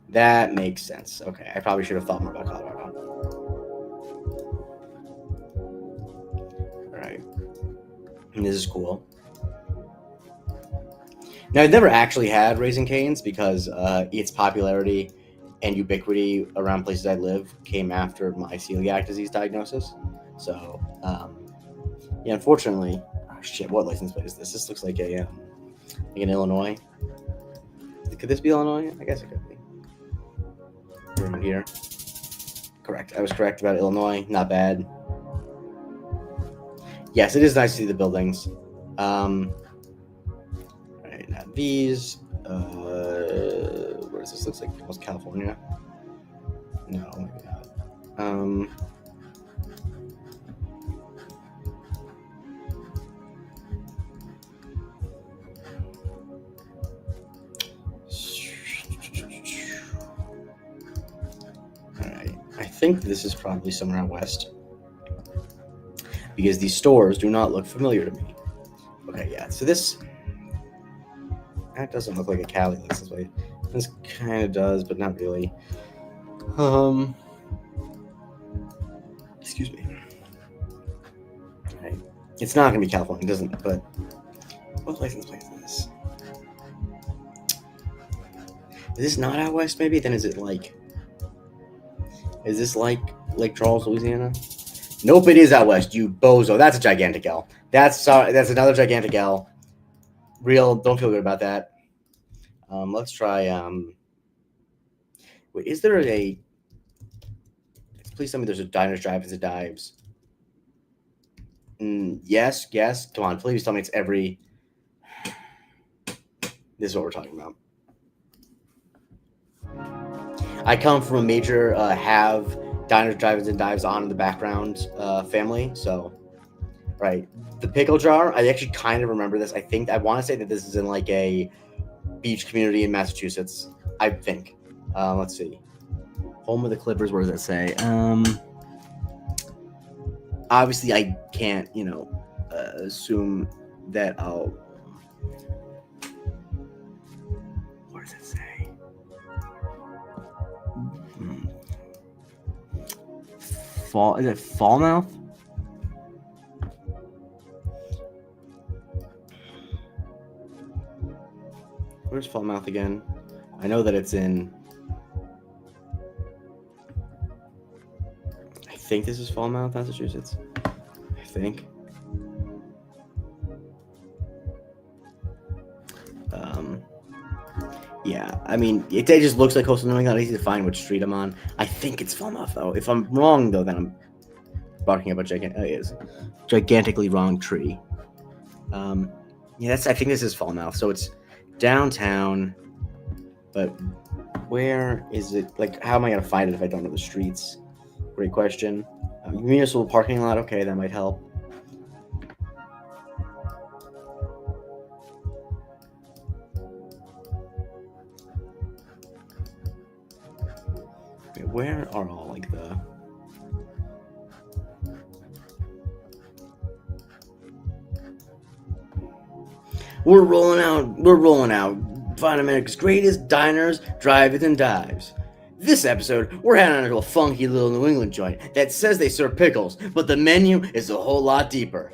That makes sense. Okay, I probably should have thought more about Colorado. All right, and this is cool. Now, I've never actually had Raising Cane's because its popularity and ubiquity around places I live came after my celiac disease diagnosis. So, yeah, unfortunately, oh shit, what license plate is this? This looks like a like an Illinois. Could this be Illinois? I guess it could be. Right here. Correct. I was correct about Illinois. Not bad. Yes, it is nice to see the buildings. Right, now these. Where does this look like? Almost California. No, maybe not. I think this is probably somewhere out west because these stores do not look familiar to me. Okay, yeah. So that doesn't look like a Cali license plate. This kind of does, but not really. Excuse me. All right. It's not gonna be California, doesn't it? But what license plate is this? Is this not out west? Maybe then is it like? Is this like Lake Charles, Louisiana? Nope, it is out west. You bozo. That's a gigantic L. That's another gigantic L. Real, don't feel good about that. Let's try. Wait, is there a? Please tell me there's a Diners, Drive-ins, and Dives. Yes, yes. Come on, please tell me it's every. This is what we're talking about. I come from a major have Diners, Drive-ins, and Dives on in the background family, so right. The pickle jar. I actually kind of remember this. I want to say that this is in like a beach community in Massachusetts. I think. Let's see. Home of the Clippers. Where does that say? Obviously, I can't, assume that I'll. What does it say? Fall? Is it Falmouth? Where's Falmouth again? I know that it's in. I think this is Falmouth, Massachusetts. I think. Yeah, I mean, it just looks like coastal New England. Easy to find which street I'm on. I think it's Falmouth, though. If I'm wrong, though, then I'm barking up a gigantically wrong tree. Yeah, I think this is Falmouth. So it's downtown, but where is it? Like, how am I gonna find it if I don't know the streets? Great question. Municipal parking lot. Okay, that might help. Where are all like the? We're rolling out. Find America's greatest diners, drive-ins, and dives. This episode, we're heading on to a funky little New England joint that says they serve pickles, but the menu is a whole lot deeper.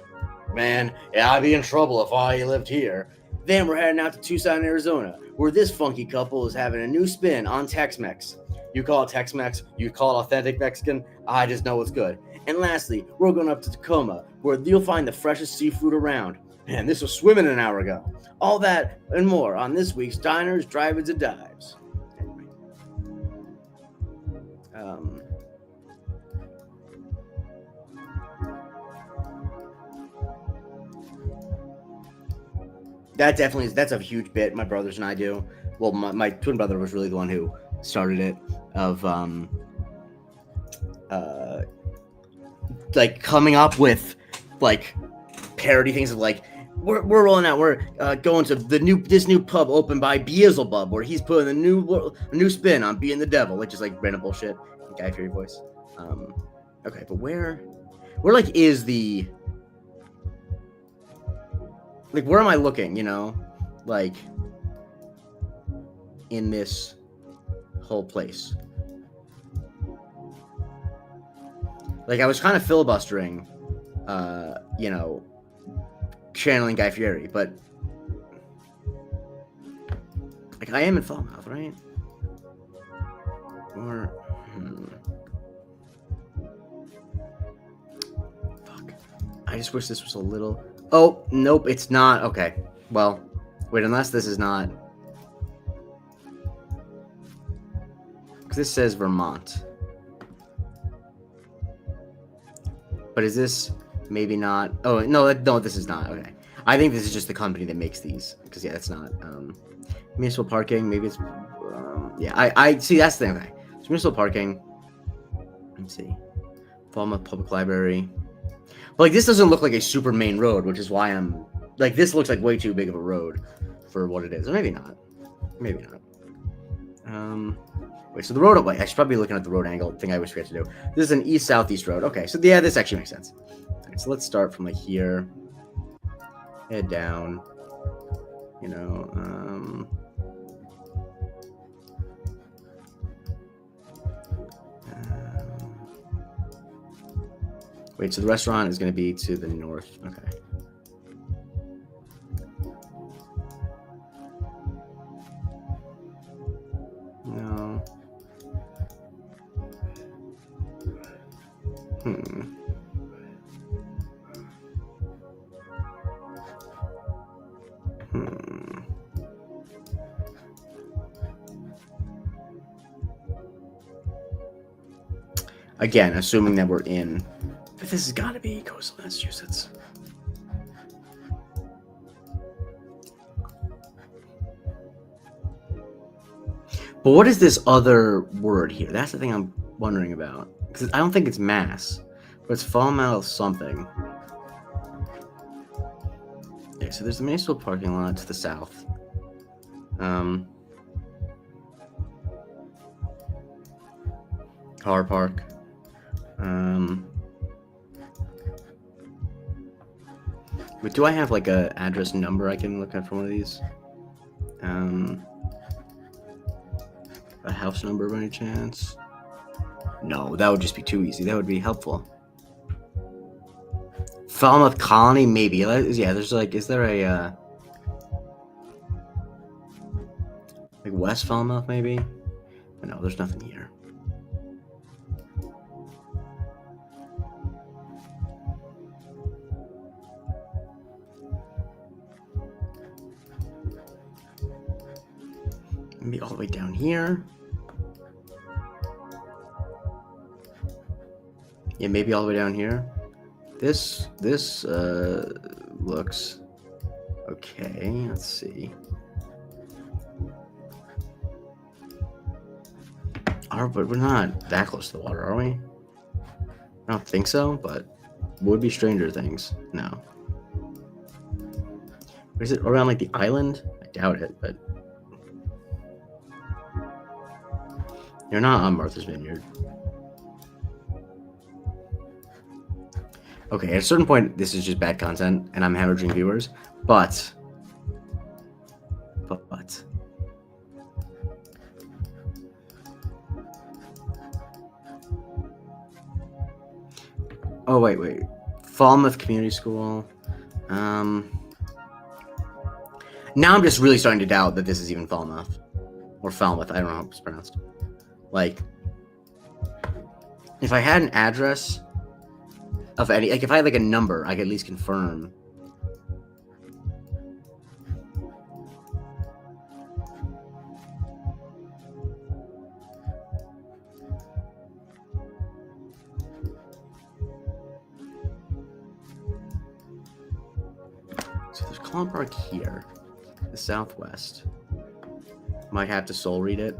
Man, I'd be in trouble if I lived here. Then we're heading out to Tucson, Arizona, where this funky couple is having a new spin on Tex-Mex. You call it Tex-Mex, you call it authentic Mexican, I just know it's good. And lastly, we're going up to Tacoma, where you'll find the freshest seafood around. Man, this was swimming an hour ago. All that and more on this week's Diners, Drive-Ins, and Dives. That's a huge bit my brothers and I do. Well, my twin brother was really the one who started it, of like coming up with like parody things of like we're rolling out, we're going to this new pub opened by Beelzebub, where he's putting a new spin on being the devil, like just like random bullshit. Guy Fieri voice. Okay, but where like is the like where am I looking? Like in this whole place. Like I was kind of filibustering, channeling Guy Fieri, but like I am in Falmouth, right? Or fuck. I just wish this was a little. Oh nope, it's not. Okay, well, wait, unless this is not. Because this says Vermont. But is this maybe not? Oh no, this is not. Okay, I think this is just the company that makes these. Because yeah, it's not municipal parking. Maybe it's yeah. I see. That's the thing. Okay, so municipal parking. Let's see, Falmouth Public Library. But like this doesn't look like a super main road, which is why I'm like this looks like way too big of a road for what it is. Or maybe not. Maybe not. Wait, so the road, wait, I should probably be looking at the road angle thing I wish we had to do. This is an east-southeast road. Okay, so yeah, this actually makes sense. All right, so let's start from like here. Head down. Wait, so the restaurant is going to be to the north. Okay. No. Again, assuming that we're in. But this has got to be coastal Massachusetts. But what is this other word here? That's the thing I'm wondering about. Because I don't think it's Mass, but it's Falmouth something. Okay, so there's the municipal parking lot to the south. Car park. But do I have like a address number I can look at for one of these? A house number by any chance? No, that would just be too easy. That would be helpful. Falmouth Colony, maybe. Yeah, there's like, is there a like West Falmouth, maybe? No, there's nothing here. Maybe all the way down here. Yeah, maybe all the way down here. This looks okay. Let's see. But we're not that close to the water, are we? I don't think so, but would be Stranger Things. No. Is it around like the island? I doubt it, but you're not on Martha's Vineyard. Okay, at a certain point, this is just bad content, and I'm hemorrhaging viewers, but... Oh, wait. Falmouth Community School. Now I'm just really starting to doubt that this is even Falmouth. Or Falmouth, I don't know how it's pronounced. Like, if I had an address of any, like if I had like a number, I could at least confirm. So there's Collin Park here, the southwest. Might have to soul read it.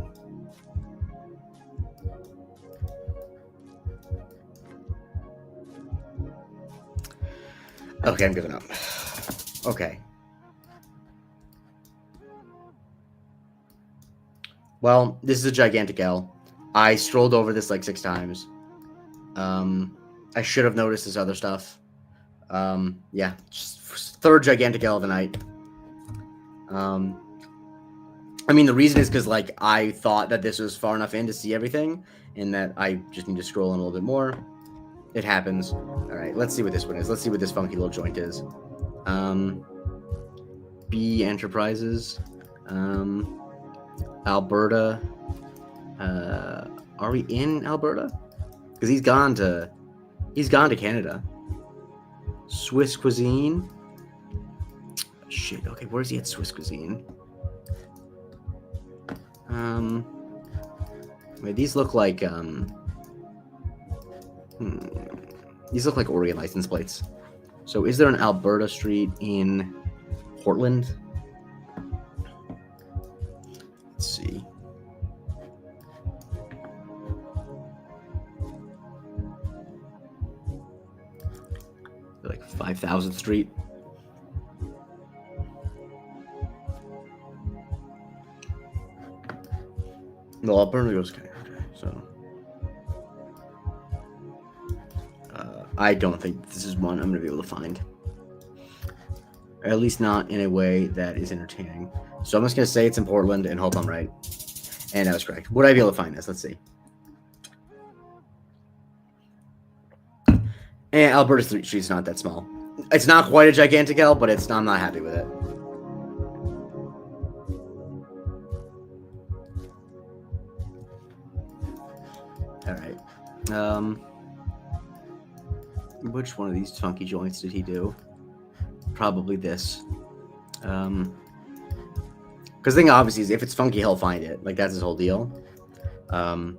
Okay, I'm giving up. Okay. Well, this is a gigantic L. I strolled over this like 6 times. I should have noticed this other stuff. Yeah, just third gigantic L of the night. I mean, the reason is because like I thought that this was far enough in to see everything, and that I just need to scroll in a little bit more. It happens. All right, let's see what this one is. Let's see what this funky little joint is. B Enterprises, Alberta. Are we in Alberta? Because he's gone to Canada. Swiss cuisine. Shit. Okay, where's he at Swiss cuisine? Wait, these look like these look like Oregon license plates. So is there an Alberta Street in Portland? Let's see. Like 5,000th Street. No, Alberta goes okay. So I don't think this is one I'm going to be able to find. Or at least not in a way that is entertaining. So I'm just going to say it's in Portland and hope I'm right. And I was correct. Would I be able to find this? Let's see. And Alberta Street's not that small. It's not quite a gigantic L, but I'm not happy with it. All right. Which one of these funky joints did he do? Probably this. Because the thing obviously is if it's funky, he'll find it. Like that's his whole deal. It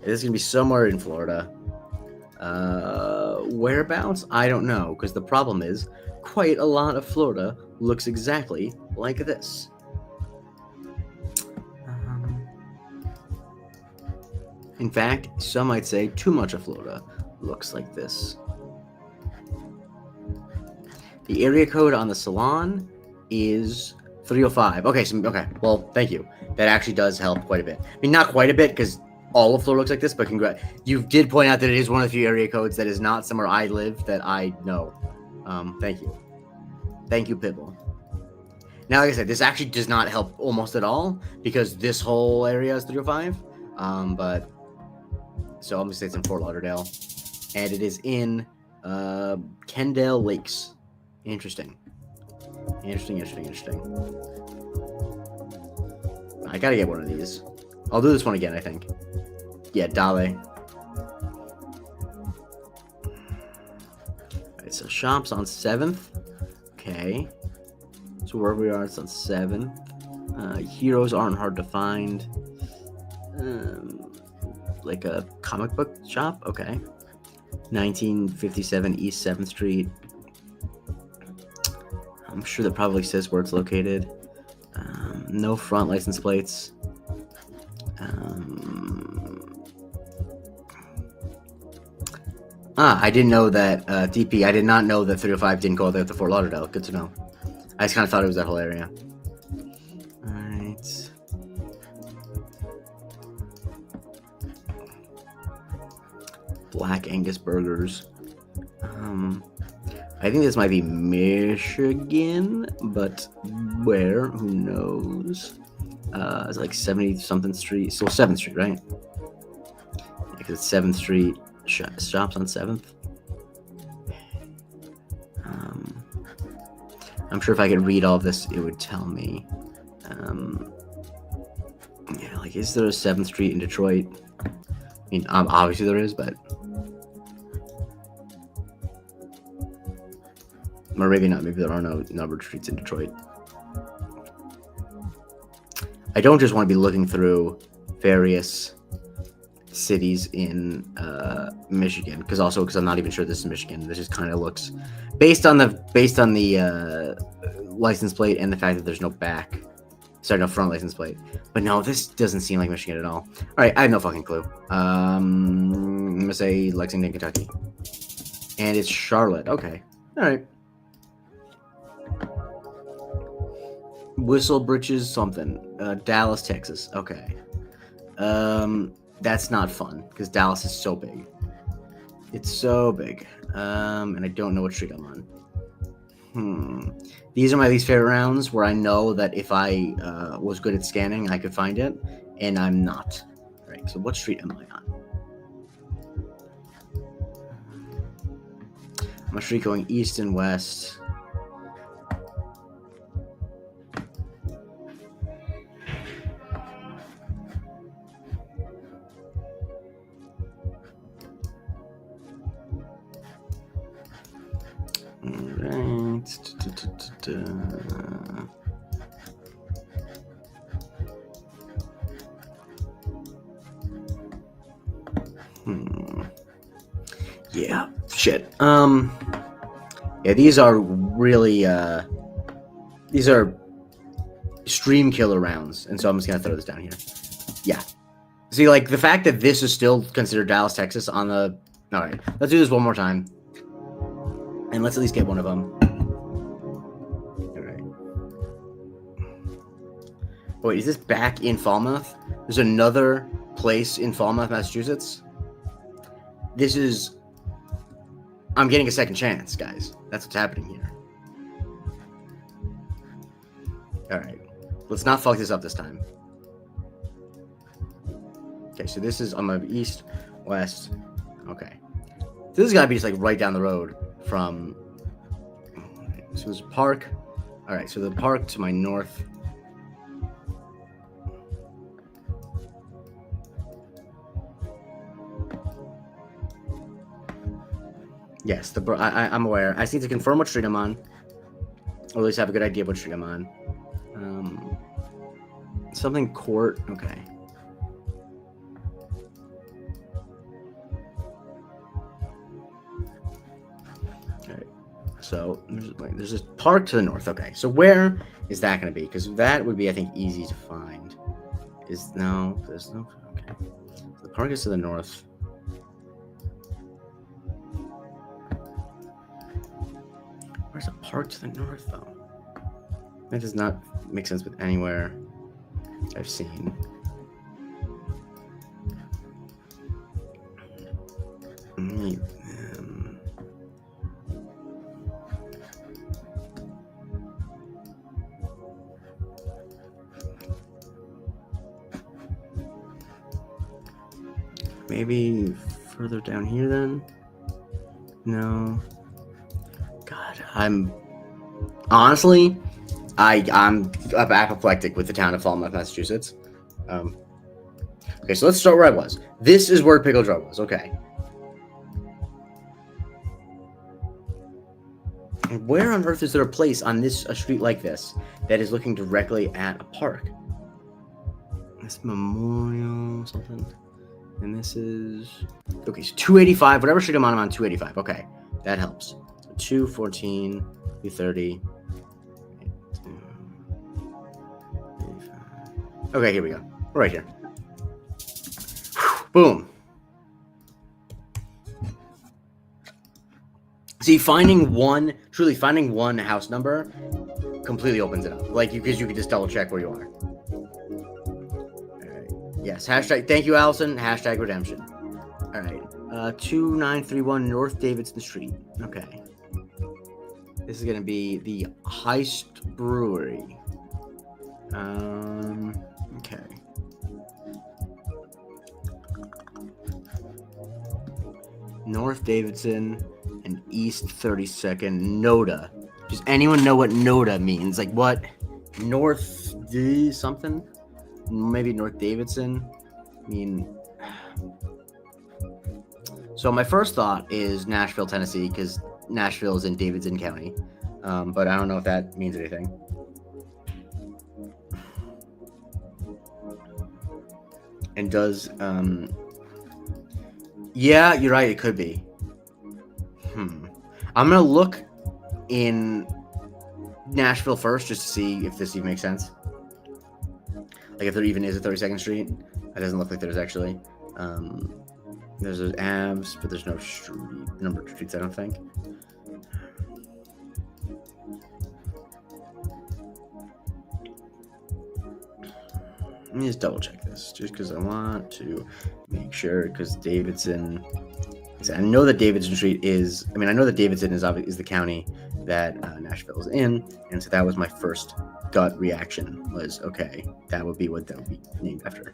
is gonna be somewhere in Florida. Whereabouts? I don't know, because the problem is quite a lot of Florida looks exactly like this. In fact, some might say too much of Florida looks like this. The area code on the salon is 305. Okay, well, thank you. That actually does help quite a bit. I mean, not quite a bit, because all of Florida looks like this, but you did point out that it is one of the few area codes that is not somewhere I live that I know. Thank you. Thank you, Pitbull. Now, like I said, this actually does not help almost at all, because this whole area is 305. But so I'm gonna say it's in Fort Lauderdale, and it is in Kendall Lakes. Interesting. I gotta get one of these. I'll do this one again, I think. Yeah, Dale. Alright, so shops on 7th. Okay. So wherever we are, it's on 7th. Heroes aren't hard to find. Like a comic book shop? Okay. 1957 East 7th Street. I'm sure that probably says where it's located. No front license plates. I didn't know that DP. I did not know that 305 didn't go there to Fort Lauderdale. Good to know. I just kind of thought it was that whole area. All right. Black Angus burgers. I think this might be Michigan, but where? Who knows? It's like 70-something Street. So 7th Street, right? Yeah, because it's 7th Street. Shops on 7th. I'm sure if I could read all of this, it would tell me. Yeah, like, is there a 7th Street in Detroit? I mean, obviously there is, but... Or maybe not. Maybe there are no numbered streets in Detroit. I don't just want to be looking through various cities in Michigan, because I'm not even sure this is Michigan. This just kind of looks, based on the license plate and the fact that there's no front license plate. But no, this doesn't seem like Michigan at all. All right, I have no fucking clue. I'm gonna say Lexington, Kentucky, and it's Charlotte. Okay, all right. Whistle Britches something. Dallas, Texas. Okay. That's not fun because Dallas is so big. It's so big. And I don't know what street I'm on. These are my least favorite rounds where I know that if I was good at scanning, I could find it, and I'm not. All right. So what street am I on? I'm a street going east and west. Yeah, shit. Yeah, these are really, these are stream killer rounds, and so I'm just gonna throw this down here. Yeah. See, like, the fact that this is still considered Dallas, Texas on the... All right, let's do this one more time. And let's at least get one of them. All right. Wait, is this back in Falmouth? There's another place in Falmouth, Massachusetts. This is... I'm getting a second chance, guys. That's what's happening here. All right. Let's not fuck this up this time. Okay, so this is on my east, west. Okay. So this is gotta be just like right down the road from... So there's a park. All right, so the park to my north. Yes, I'm aware. I just need to confirm what street I'm on, or at least have a good idea of what street I'm on. Something court. Okay. So there's this park to the north. Okay, so where is that going to be? Because that would be, I think, easy to find. There's no. Okay, so the park is to the north. Where's a park to the north, though? That does not make sense with anywhere I've seen. Maybe further down here then? No. God, I'm apoplectic with the town of Falmouth, Massachusetts. Okay, so let's start where I was. This is where Pickle Jar was. Okay. And where on earth is there a place on a street like this that is looking directly at a park? This memorial something. And this is okay. So 285. Whatever street I'm on 285. Okay, that helps. So 214, 230. Okay, here we go. We're right here. Boom. See, truly finding one house number completely opens it up. Like, because you can just double check where you are. All right. Yes, hashtag, thank you, Allison. Hashtag redemption. All right. 2931 North Davidson Street. Okay. This is going to be the Heist Brewery. Okay. North Davidson and East 32nd, Noda. Does anyone know what Noda means? Like what? North something? Maybe North Davidson? I mean, so my first thought is Nashville, Tennessee, because Nashville is in Davidson County. But I don't know if that means anything. And does, yeah, you're right. It could be. I'm going to look in Nashville first just to see if this even makes sense. Like if there even is a 32nd Street. That doesn't look like there's actually. There's those Avs, but there's no number of streets, I don't think. Let me just double check this, just because I want to make sure. Because Davidson, I know that Davidson Street is. I mean, I know that Davidson is the county that Nashville is in, and so that was my first gut reaction. Was okay, that would be what that would be named after.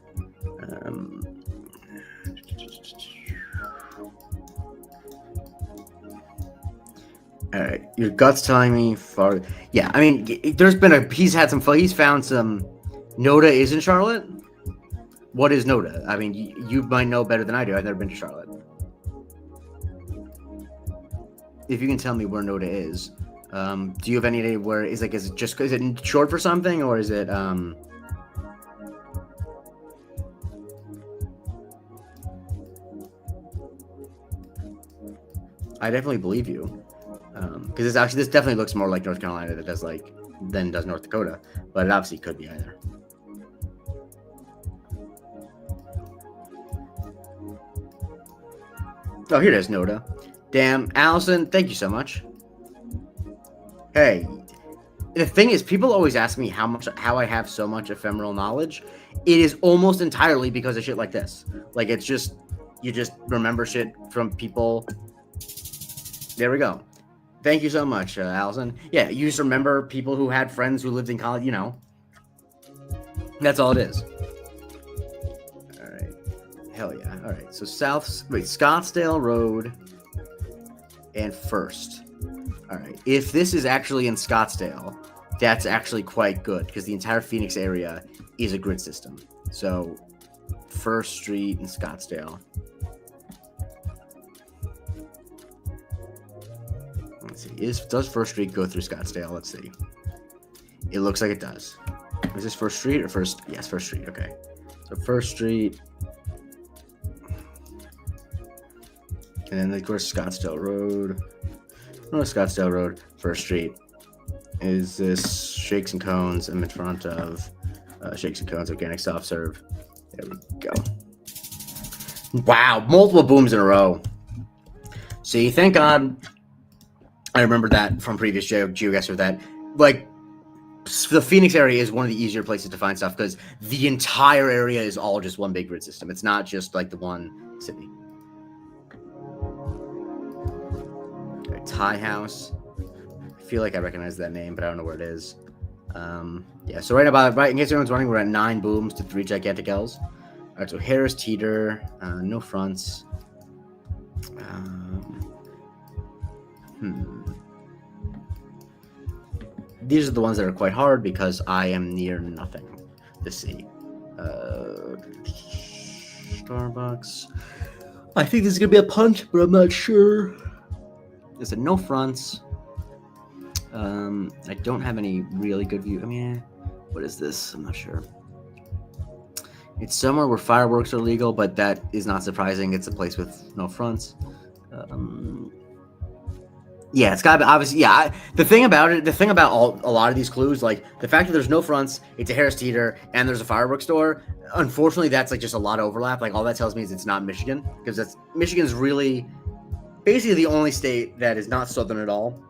All right, your gut's telling me far. Yeah, I mean, he's found some. Noda is in Charlotte? What is Noda? I mean, you might know better than I do. I've never been to Charlotte. If you can tell me where Noda is, do you have any idea where is it short for something, or is it I definitely believe you, because this definitely looks more like North Carolina than does North Dakota, but it obviously could be either. Oh, here it is, Noda. Damn, Allison, thank you so much. Hey, the thing is, people always ask me how I have so much ephemeral knowledge. It is almost entirely because of shit like this. Like, it's just, you just remember shit from people. There we go. Thank you so much, Allison. Yeah, you just remember people who had friends who lived in college, you know. That's all it is. All right. Hell yeah. All right. So Scottsdale Road and First. All right. If this is actually in Scottsdale, that's actually quite good because the entire Phoenix area is a grid system. So First Street in Scottsdale. Let's see. Does First Street go through Scottsdale? Let's see. It looks like it does. Is this First Street or First? Yes, First Street. Okay. So First Street. And then, of course, Scottsdale Road. North Scottsdale Road, First Street. Is this Shakes and Cones? I'm in front of Shakes and Cones Organic Soft Serve. There we go. Wow, multiple booms in a row. See, thank God I remember that from previous GeoGuessr that, like, the Phoenix area is one of the easier places to find stuff because the entire area is all just one big grid system. It's not just, like, the one city. Okay, Thai House. I feel like I recognize that name, but I don't know where it is. Yeah, so right, in case anyone's wondering, we're at 9 booms to 3 gigantic L's. All right, so Harris Teeter, no fronts. These are the ones that are quite hard because I am near nothing to see. Starbucks. I think this is gonna be a punt, but I'm not sure. There's no fronts. I don't have any really good view. I mean, what is this? I'm not sure. It's somewhere where fireworks are legal, but that is not surprising. It's a place with no fronts. Yeah, it's gotta be obviously. Yeah, the thing about a lot of these clues, like the fact that there's no fronts, it's a Harris Teeter, and there's a fireworks store. Unfortunately, that's like just a lot of overlap. Like all that tells me is it's not Michigan, because Michigan's really basically the only state that is not southern at all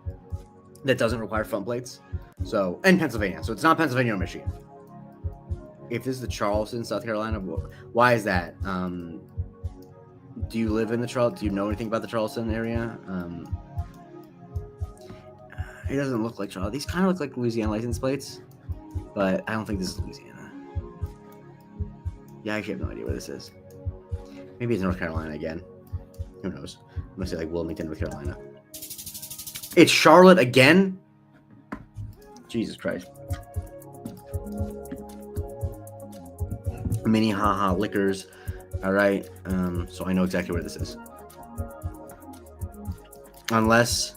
that doesn't require front plates. So, and Pennsylvania. So it's not Pennsylvania or Michigan. If this is the Charleston, South Carolina, why is that? Do you live in the Charleston? Do you know anything about the Charleston area? It doesn't look like Charlotte. These kind of look like Louisiana license plates, but I don't think this is Louisiana. Yeah, I actually have no idea where this is. Maybe it's North Carolina again. Who knows? I'm gonna say like Wilmington, North Carolina. It's Charlotte again? Jesus Christ. Minnehaha Liquors. All right. So I know exactly where this is. Unless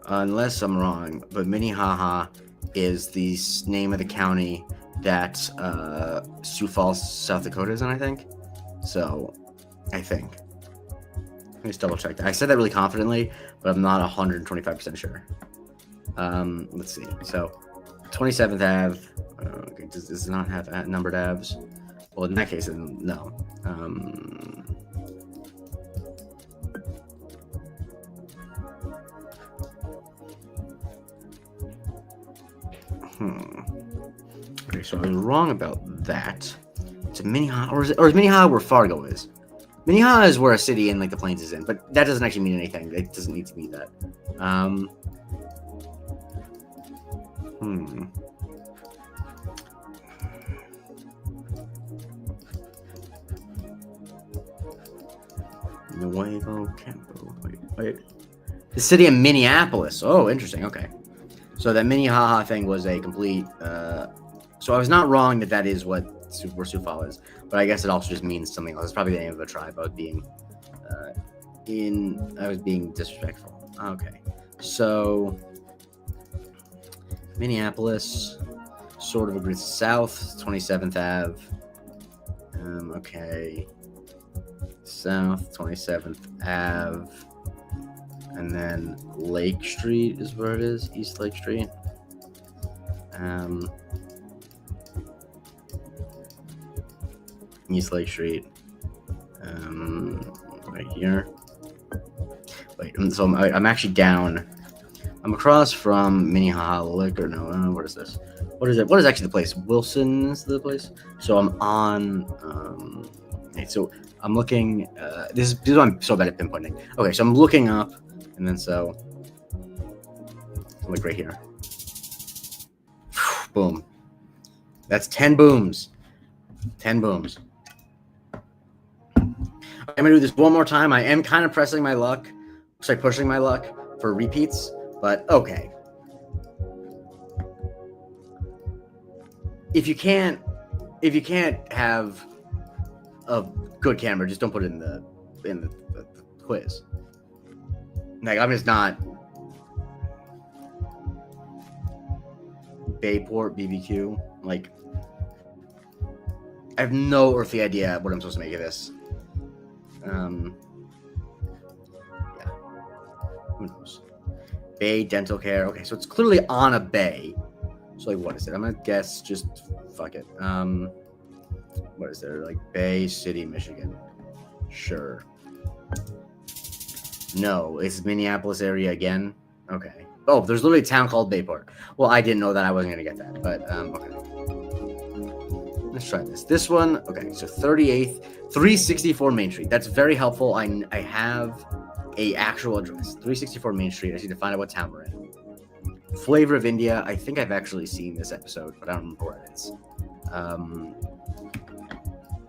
I'm wrong, but Minnehaha is the name of the county that Sioux Falls, South Dakota is in, I think. So, I think. Let me just double check that. I said that really confidently, but I'm not 125% sure. Let's see. So, 27th Ave. Okay, does it not have numbered Aves? Well, in that case, no. Okay, so I was wrong about that. It's a Minnehaha, or is Minnehaha where Fargo is? Minnehaha is where a city in like the Plains is in, but that doesn't actually mean anything. It doesn't need to be that. Nuevo Campo. Wait. The city of Minneapolis. Oh, interesting. Okay. So that Minnehaha thing was a complete. So I was not wrong that is where Sioux Falls is, but I guess it also just means something else. It's probably the name of a tribe. I was being disrespectful. Okay. So Minneapolis sort of agrees south, 27th Ave. Okay. South, 27th Ave. And then Lake Street is where it is, East Lake Street. East Lake Street. Right here. Wait, so I'm actually down. I'm across from Minnehaha Liquor. No, what is this? What is it? What is actually the place? Wilson is the place. So I'm on. Okay, so I'm looking. This is why I'm so bad at pinpointing. Okay, so I'm looking up, and then so like right here. Boom. That's 10 booms. 10 booms. I'm gonna do this one more time. I am kind of pushing my luck for repeats, but okay. If you can't have a good camera, just don't put it in the quiz. Like I'm just not Bayport BBQ. Like I have no earthly idea what I'm supposed to make of this. Yeah. Who knows? Bay Dental Care. Okay, so it's clearly on a bay. So like, what is it? I'm gonna guess. Just fuck it. What is there? Like Bay City, Michigan. Sure. No, it's Minneapolis area again. Okay. Oh, there's literally a town called Bayport. Well, I didn't know that. I wasn't gonna get that, but okay. Let's try this. This one. Okay, so 38th, 364 Main Street. That's very helpful. I have a actual address. 364 Main Street. I just need to find out what town we're in. Flavor of India. I think I've actually seen this episode, but I don't remember where it is.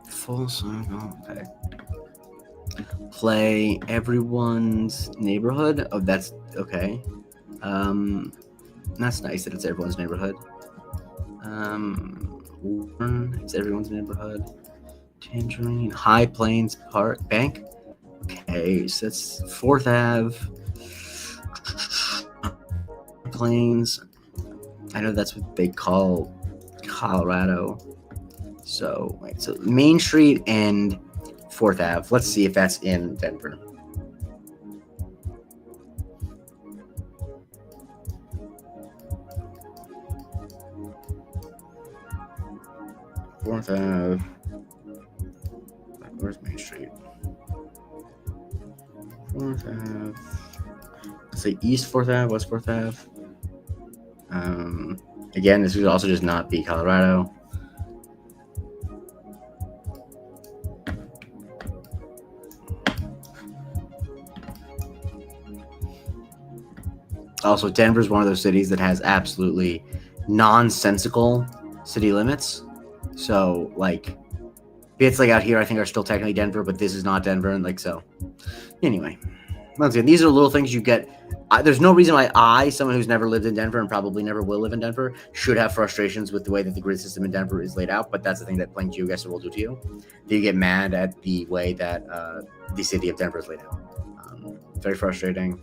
Full circle. Okay. Play Everyone's Neighborhood. Oh, that's okay. That's nice that it's Everyone's Neighborhood. It's Everyone's Neighborhood. Tangerine. High Plains Park Bank. Okay, so that's 4th Ave. Plains. I know that's what they call Colorado. So, wait, so Main Street and 4th Ave. Let's see if that's in Denver. Fourth Ave. Where's Main Street? 4th Ave. Let's say East 4th Ave, West 4th Ave. Again, this would also just not be Colorado. Also, Denver's one of those cities that has absolutely nonsensical city limits. So, like, bits like out here, I think are still technically Denver, but this is not Denver, and like so. Anyway, once again, these are little things you get. There's no reason why someone who's never lived in Denver and probably never will live in Denver, should have frustrations with the way that the grid system in Denver is laid out. But that's the thing that playing GeoGuessr will do to you. You get mad at the way that the city of Denver is laid out. Very frustrating.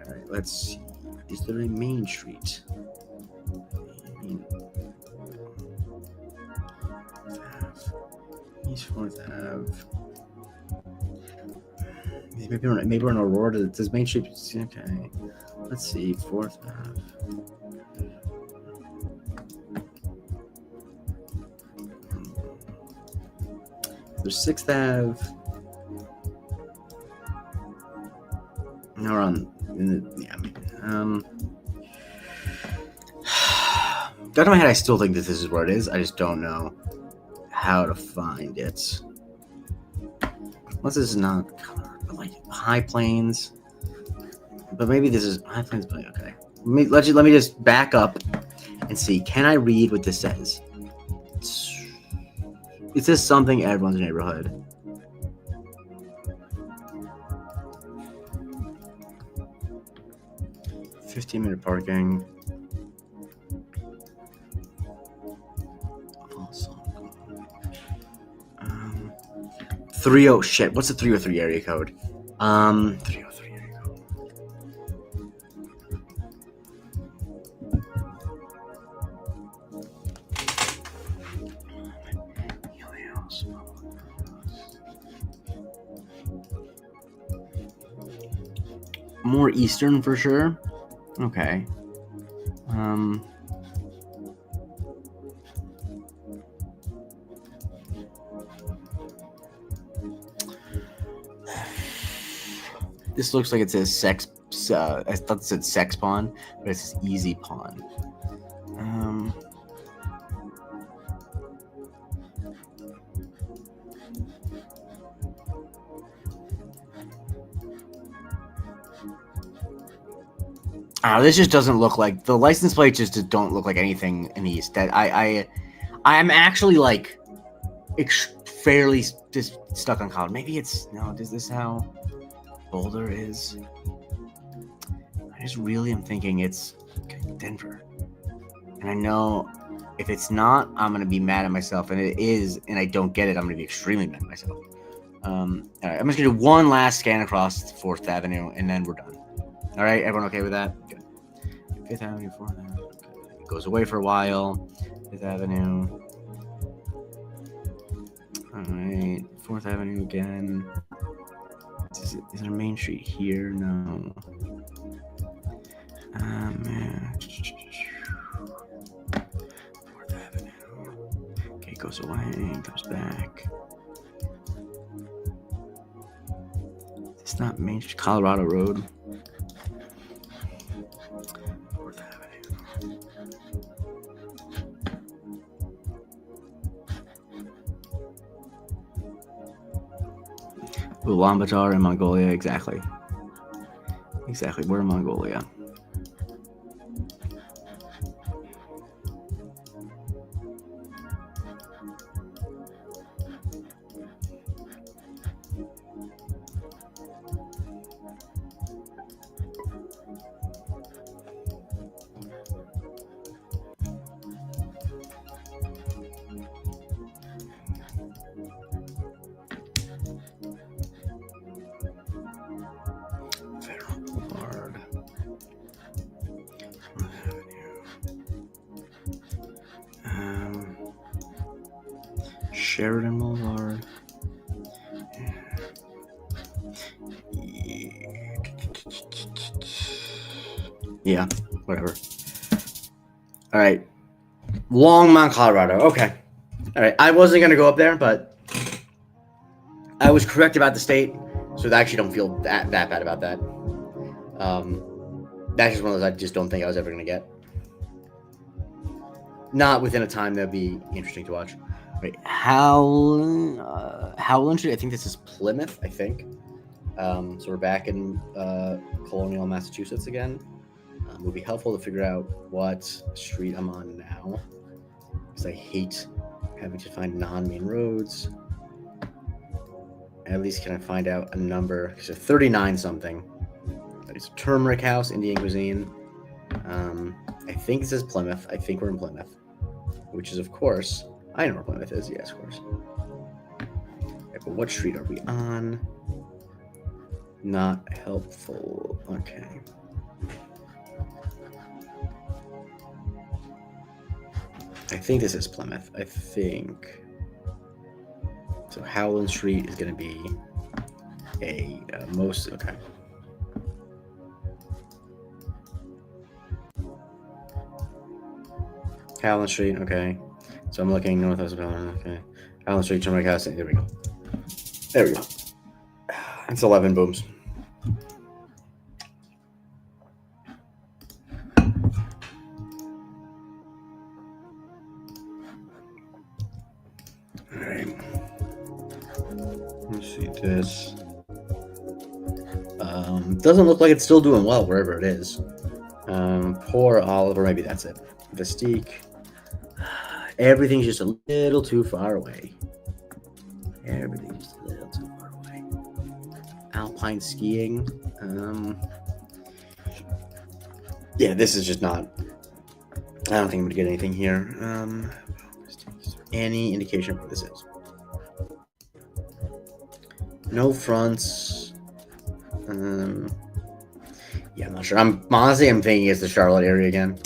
All right, let's see. Is there a Main Street? East 4th Ave. Maybe we're in Aurora. Does Main Street? Okay. Let's see. 4th Ave. There's 6th Ave. Now we're on. Out of my head, I still think that this is where it is. I just don't know how to find it. Unless this is not like High Plains, but maybe this is High Plains. But okay, let me just back up and see. Can I read what this says? It says something Everyone's Neighborhood. $15-minute parking. Awesome. 30 shit. What's the 303 area code? 303 area code. More eastern for sure. Okay. This looks like it says sex. I thought it said sex pawn, but it says easy pawn. This just doesn't look like the license plates. Just don't look like anything in the East. That I'm actually like fairly just stuck on college. Maybe it's no. Is this how Boulder is? I just really am thinking it's Denver, and I know if it's not, I'm gonna be mad at myself, and it is, and I don't get it. I'm gonna be extremely mad at myself. All right, I'm just gonna do one last scan across 4th Avenue, and then we're done. All right, everyone okay with that? Good. 5th Avenue, 4th Avenue. Okay. It goes away for a while. 5th Avenue. All right, 4th Avenue again. Is there a main street here? No. Fourth Avenue. Okay, it goes away and comes back. It's not Main Street, Colorado Road. Fourth Avenue. Ulaanbaatar in Mongolia, exactly. Exactly, we're in Mongolia. Sheridan Boulevard. Yeah, whatever. All right. Longmont, Colorado. Okay. All right. I wasn't going to go up there, but I was correct about the state, so I actually don't feel that bad about that. That's just one of those I just don't think I was ever going to get. Not within a time that would be interesting to watch. Right. Howland Street, I think this is Plymouth, I think. So we're back in colonial Massachusetts again. It would be helpful to figure out what street I'm on now, because I hate having to find non-main roads. At least can I find out a number? So 39 something. It's Turmeric House, Indian cuisine. I think this is Plymouth. I think we're in Plymouth, which is, of course, I know where Plymouth is. Yes, of course. Okay, but what street are we on? Not helpful. Okay. I think this is Plymouth. I think. So Howland Street is going to be a most. Okay. Howland Street. Okay. So I'm looking northwest of Howland. Okay. Howland Street, Turmeric House. There we go. There we go. It's 11 booms. All right. Let's see this. Doesn't look like it's still doing well wherever it is. Poor Oliver. Maybe that's it. Vestique. Everything's just a little too far away. Everything's just a little too far away. Alpine skiing. Yeah, this is just not. I don't think I'm gonna get anything here. Any indication of what this is? No fronts. Yeah, I'm not sure. I'm thinking it's the Charlotte area again.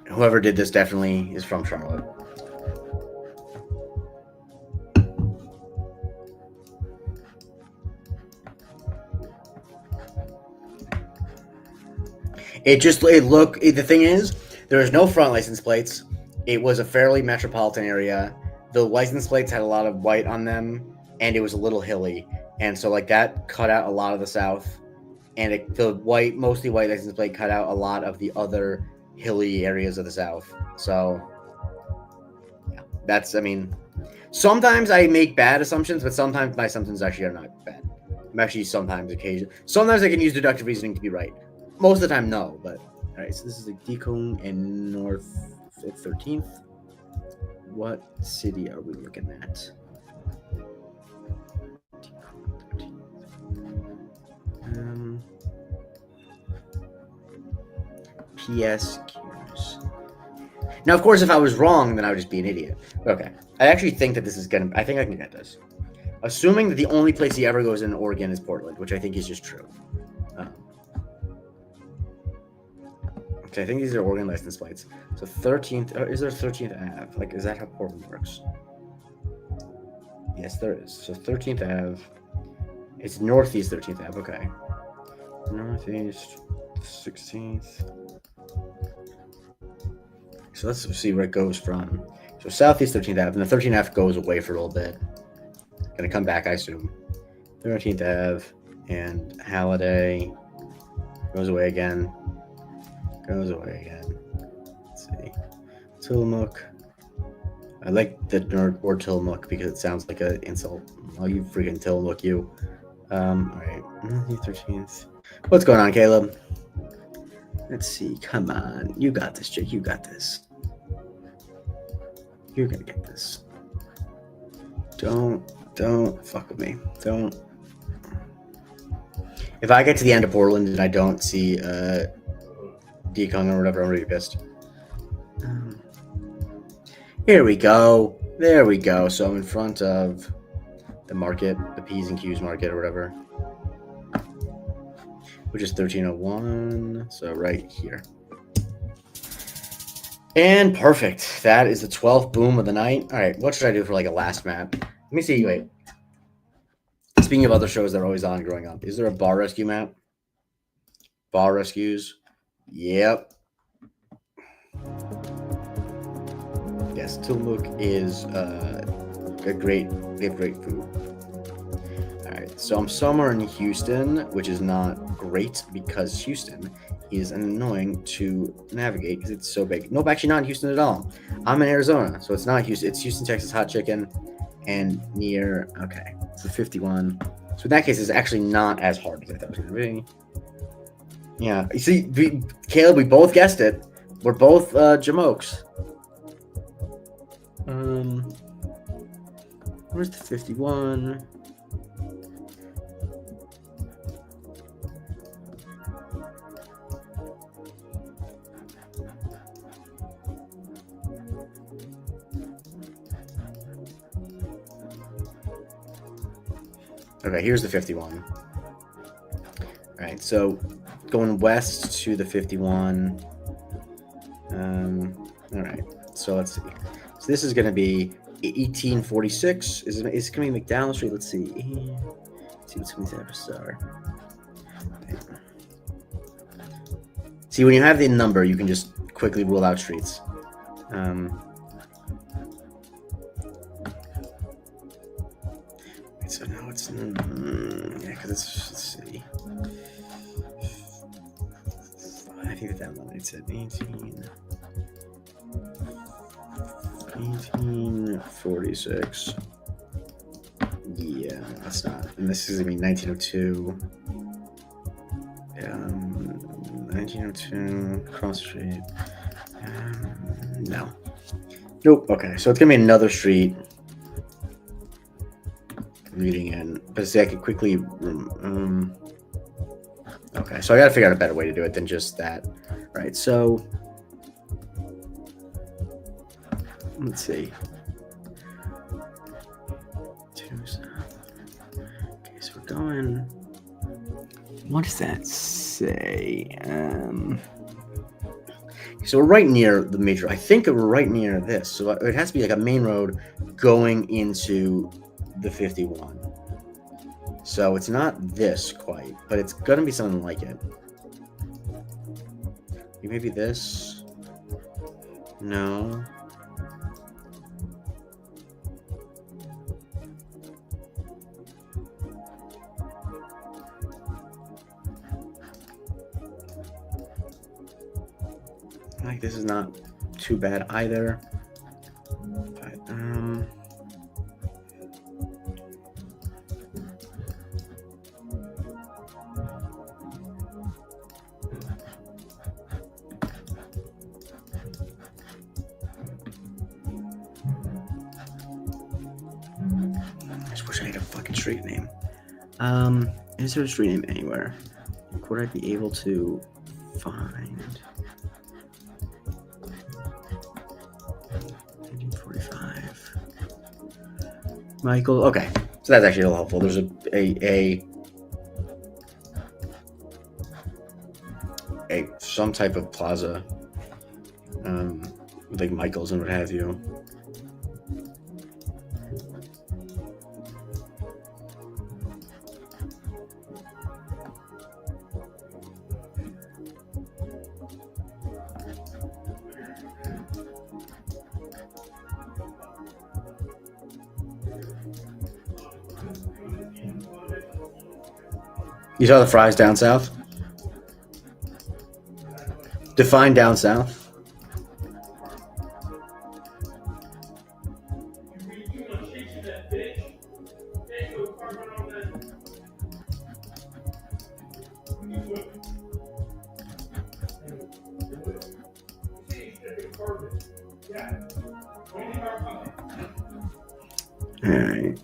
Whoever did this definitely is from Charlotte. The thing is, there was no front license plates. It was a fairly metropolitan area. The license plates had a lot of white on them, and it was a little hilly. And so like that cut out a lot of the south. And the mostly white license plate cut out a lot of the other hilly areas of the south. So yeah, sometimes I make bad assumptions, but sometimes my assumptions actually are not bad. I'm actually sometimes I can use deductive reasoning to be right. Most of the time, no. But all right, so this is like Decombe and North 13th. What city are we looking at? PSQs. Now, of course, if I was wrong, then I would just be an idiot. Okay. I actually think that this is going to... I think I can get this. Assuming that the only place he ever goes in Oregon is Portland, which I think is just true. I think these are Oregon license plates. So 13th, is there 13th Ave? Like, is that how Portland works? Yes, there is. So 13th Ave. It's Northeast 13th Ave. Okay. Northeast 16th. So let's see where it goes from. So Southeast 13th Ave, and the 13th Ave goes away for a little bit. Gonna come back, I assume. 13th Ave and Halliday goes away again. Goes away again. Let's see. Tillamook. I like the word Tillamook because it sounds like an insult. Oh, you freaking Tillamook, you. All right. 13th. What's going on, Caleb? Let's see. Come on. You got this, Jake. You got this. You're gonna get this. Don't fuck with me. Don't. If I get to the end of Portland and I don't see Decon or whatever, I'm gonna be pissed. Here we go. There we go. So I'm in front of the market, the P's and Q's market or whatever, which is 1301. So right here. And perfect. That is the 12th boom of the night. All right, what should I do for like a last map? Let me see. Wait. Speaking of other shows that are always on growing up, is there a bar rescue map? Bar rescues. Yep. Yes, Tillamook is they have great food. All right, so I'm somewhere in Houston, which is not great because Houston is annoying to navigate because it's so big. Nope, actually not in Houston at all. I'm in Arizona, so it's not Houston. It's Houston, Texas Hot Chicken, and near. Okay, it's the 51. So in that case, it's actually not as hard as I thought it was going to be. Yeah, you see, Caleb, we both guessed it. We're both Jamokes. Where's the 51? Okay, here's the 51. All right, so going west to the 51. All right, so let's see. So this is going to be 1846. Is it going to be McDowell Street? Let's see. Let's see what's going to be Star. See, when you have the number, you can just quickly rule out streets. So now it's yeah, because let's see. I think that one it said 1846. Yeah, that's not. And this is gonna be 1902. 1902 cross street. No. Nope. Okay, so it's gonna be another street. Reading in, but see, I could quickly. Okay, so I gotta figure out a better way to do it than just that, right? So let's see. Okay, so we're going. What does that say? So we're right near the major. I think we're right near this. So it has to be like a main road going into the 51. So it's not this quite, but it's gonna be something like it. Maybe this. No. Like this is not too bad either. But, I just wish I had a fucking street name. Is there a street name anywhere? Would I be able to find? 1945. Michael. Okay, so that's actually a little helpful. There's a some type of plaza, with like Michael's and what have you. You saw the fries down south? Define down south. All right.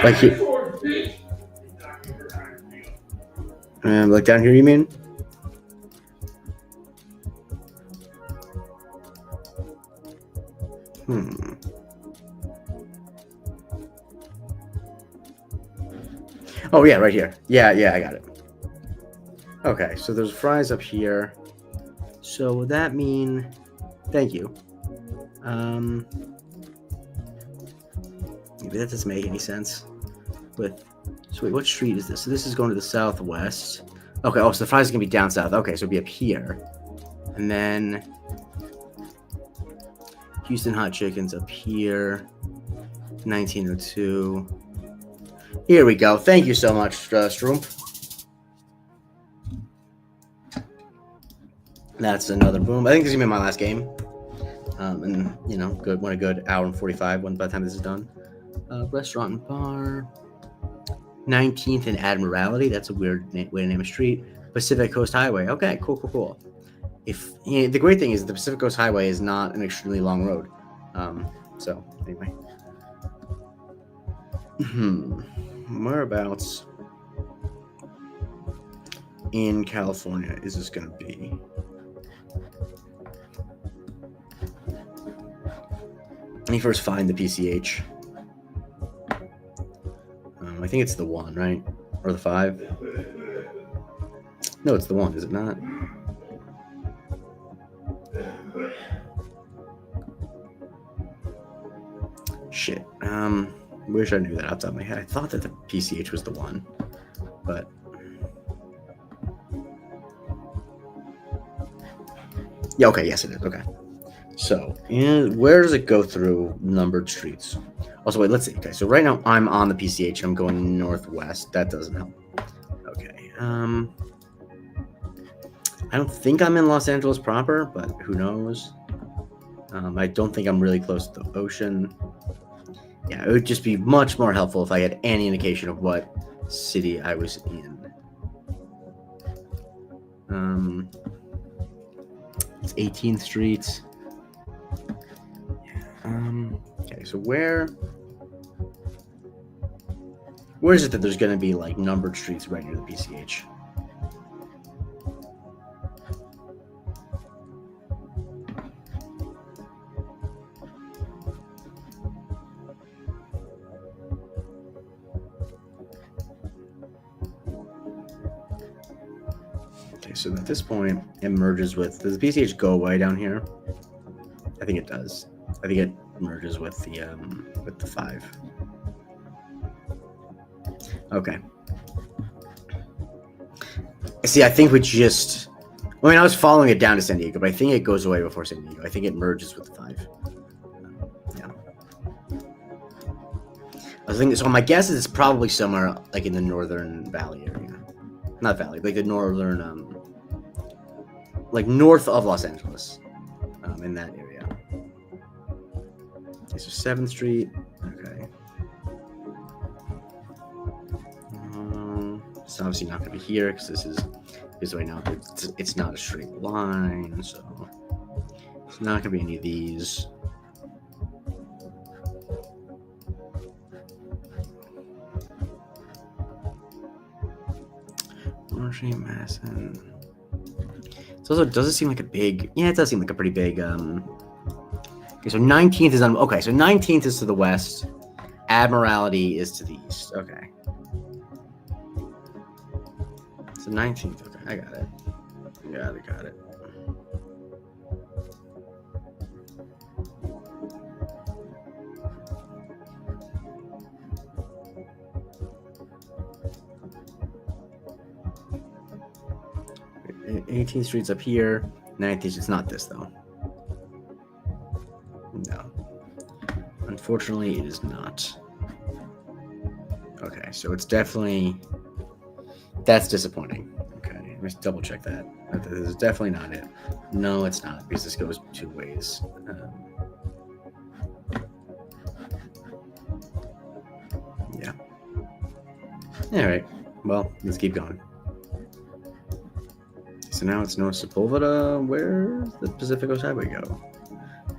Like here, like down here, you mean? Oh yeah, right here. Yeah, I got it. Okay, so there's fries up here. So would that mean? Thank you. Maybe that doesn't make any sense. So wait, what street is this? So this is going to the southwest. Okay, oh, so the fries are gonna be down south. Okay, so it'll be up here, and then Houston Hot Chicken's up here. 1902. Here we go. Thank you so much, Stroomp. That's another boom. I think this is gonna be my last game. And you know, went a good hour and 45 by the time this is done. Restaurant and bar. 19th and Admiralty. That's a weird way to name a street. Pacific Coast Highway. Okay, cool. The great thing is the Pacific Coast Highway is not an extremely long road. So anyway. Whereabouts in California is this going to be? Let me first find the PCH. I think it's the 1, right? Or the 5? No, it's the 1, is it not? Shit. Wish I knew that off the top of my head. I thought that the PCH was the 1, but yeah, okay, yes it is. Okay. So, and where does it go through numbered streets? Also, wait, let's see. Okay, so right now I'm on the PCH. I'm going northwest. That doesn't help. Okay. I don't think I'm in Los Angeles proper, but who knows? I don't think I'm really close to the ocean. Yeah, it would just be much more helpful if I had any indication of what city I was in. It's 18th Street. Okay, so where is it that there's going to be like numbered streets right near the PCH? Okay, so at this point, it merges with. Does the PCH go away down here? I think it does. I think it merges with the 5. Okay. See, I think we just. I mean, I was following it down to San Diego, but I think it goes away before San Diego. I think it merges with the 5. Yeah. I was thinking. So my guess is it's probably somewhere like in the Northern Valley area, not Valley, like the northern, like north of Los Angeles, in that area. Okay, so 7th Street. Okay. It's obviously not going to be here because this is right now. It's not a straight line, so it's not going to be any of these. Madison. It also doesn't seem like a big. Yeah, it does seem like a pretty big Okay, so 19th is on. Okay, so 19th is to the west. Admiralty is to the east. Okay. So 19th. Okay, I got it. Got it. Okay. 18th Street's up here. 19th. It's not this though. No. Unfortunately, it is not. Okay, so it's definitely. That's disappointing. Okay, let me double check that. This is definitely not it. No, it's not, because this goes two ways. Yeah. All right. Well, let's keep going. So now it's North Sepulveda. Where's the Pacific Coast Highway go?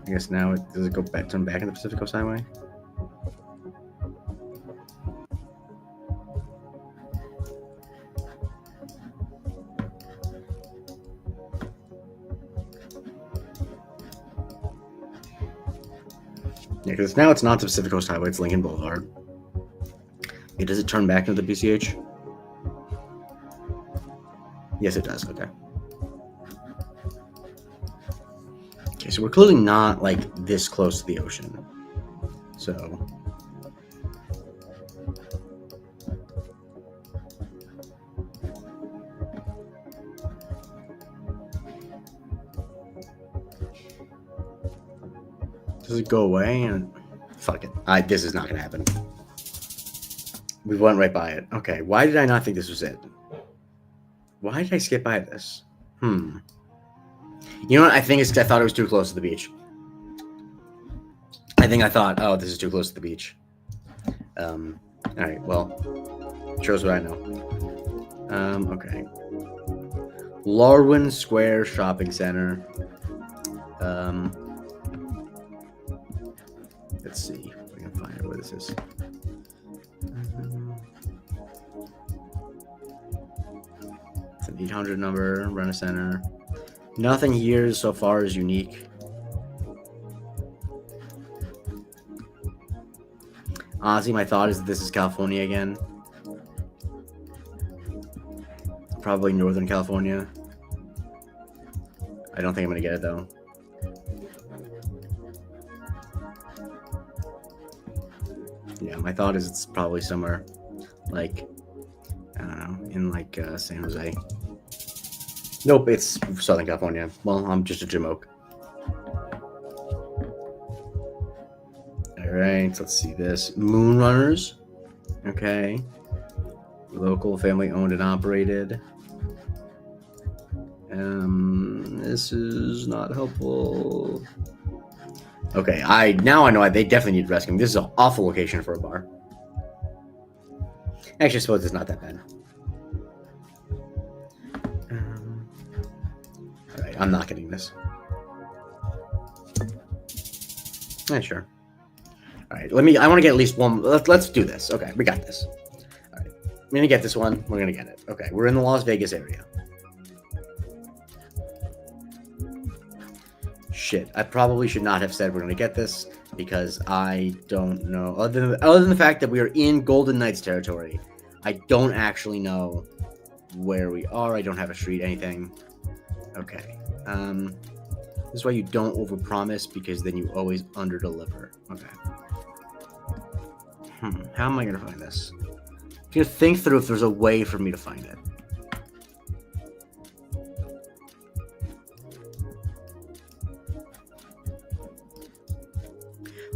I guess now does it go back? Turn back in the Pacific Coast Highway? Yeah, because now it's not the Pacific Coast Highway, it's Lincoln Boulevard. Okay, does it turn back into the PCH? Yes, it does. Okay. Okay, so we're clearly not like this close to the ocean. So. Does it go away? And fuck it. This is not gonna happen. We went right by it. Okay. Why did I not think this was it? Why did I skip by this? You know what? I think it's I thought it was too close to the beach. I thought, oh, this is too close to the beach. All right. Well, shows what I know. Okay. Larwin Square Shopping Center. Let's see if we can find out where this is. It's an 800 number, rent a center. Nothing here so far is unique. Honestly, my thought is that this is California again. Probably Northern California. I don't think I'm going to get it, though. Yeah, my thought is it's probably somewhere like, I don't know, in like San Jose. Nope, it's Southern California. Well, I'm just a jamoke. All right, let's see this. Moonrunners. Okay. Local, family owned and operated. This is not helpful. Okay, now I know they definitely need rescuing. This is an awful location for a bar. Actually, I suppose it's not that bad. All right, I'm not getting this. Yeah, sure. All right, I want to get at least one. Let's do this. Okay, we got this. All right, I'm gonna get this one. We're gonna get it. Okay, we're in the Las Vegas area. Shit, I probably should not have said we're gonna get this because I don't know. Other than the fact that we are in Golden Knights territory, I don't actually know where we are. I don't have a street, anything. Okay. This is why you don't overpromise, because then you always underdeliver. Okay. How am I gonna find this? I'm gonna think through if there's a way for me to find it.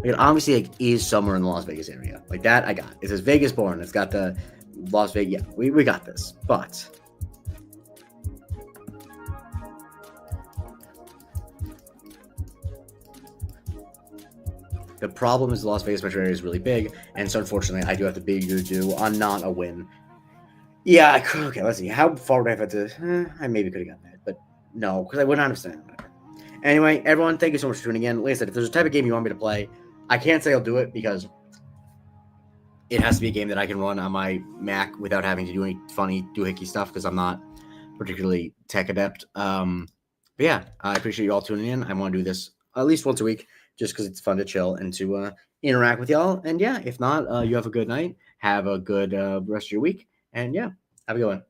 It obviously is somewhere in the Las Vegas area. Like that, I got. It says Vegas born. It's got the Las Vegas. Yeah, we got this. But the problem is the Las Vegas metro area is really big, and so unfortunately, I do have to big do on not a win. Yeah, I could. Okay, let's see. How far would I have to? I maybe could have gotten that, but no, because I would not have said it. Anyway, everyone, thank you so much for tuning in. Like I said, if there's a type of game you want me to play, I can't say I'll do it because it has to be a game that I can run on my Mac without having to do any funny doohickey stuff because I'm not particularly tech adept. But yeah, I appreciate you all tuning in. I want to do this at least once a week just because it's fun to chill and to interact with y'all. And yeah, if not, you have a good night. Have a good rest of your week. And yeah, have a good one.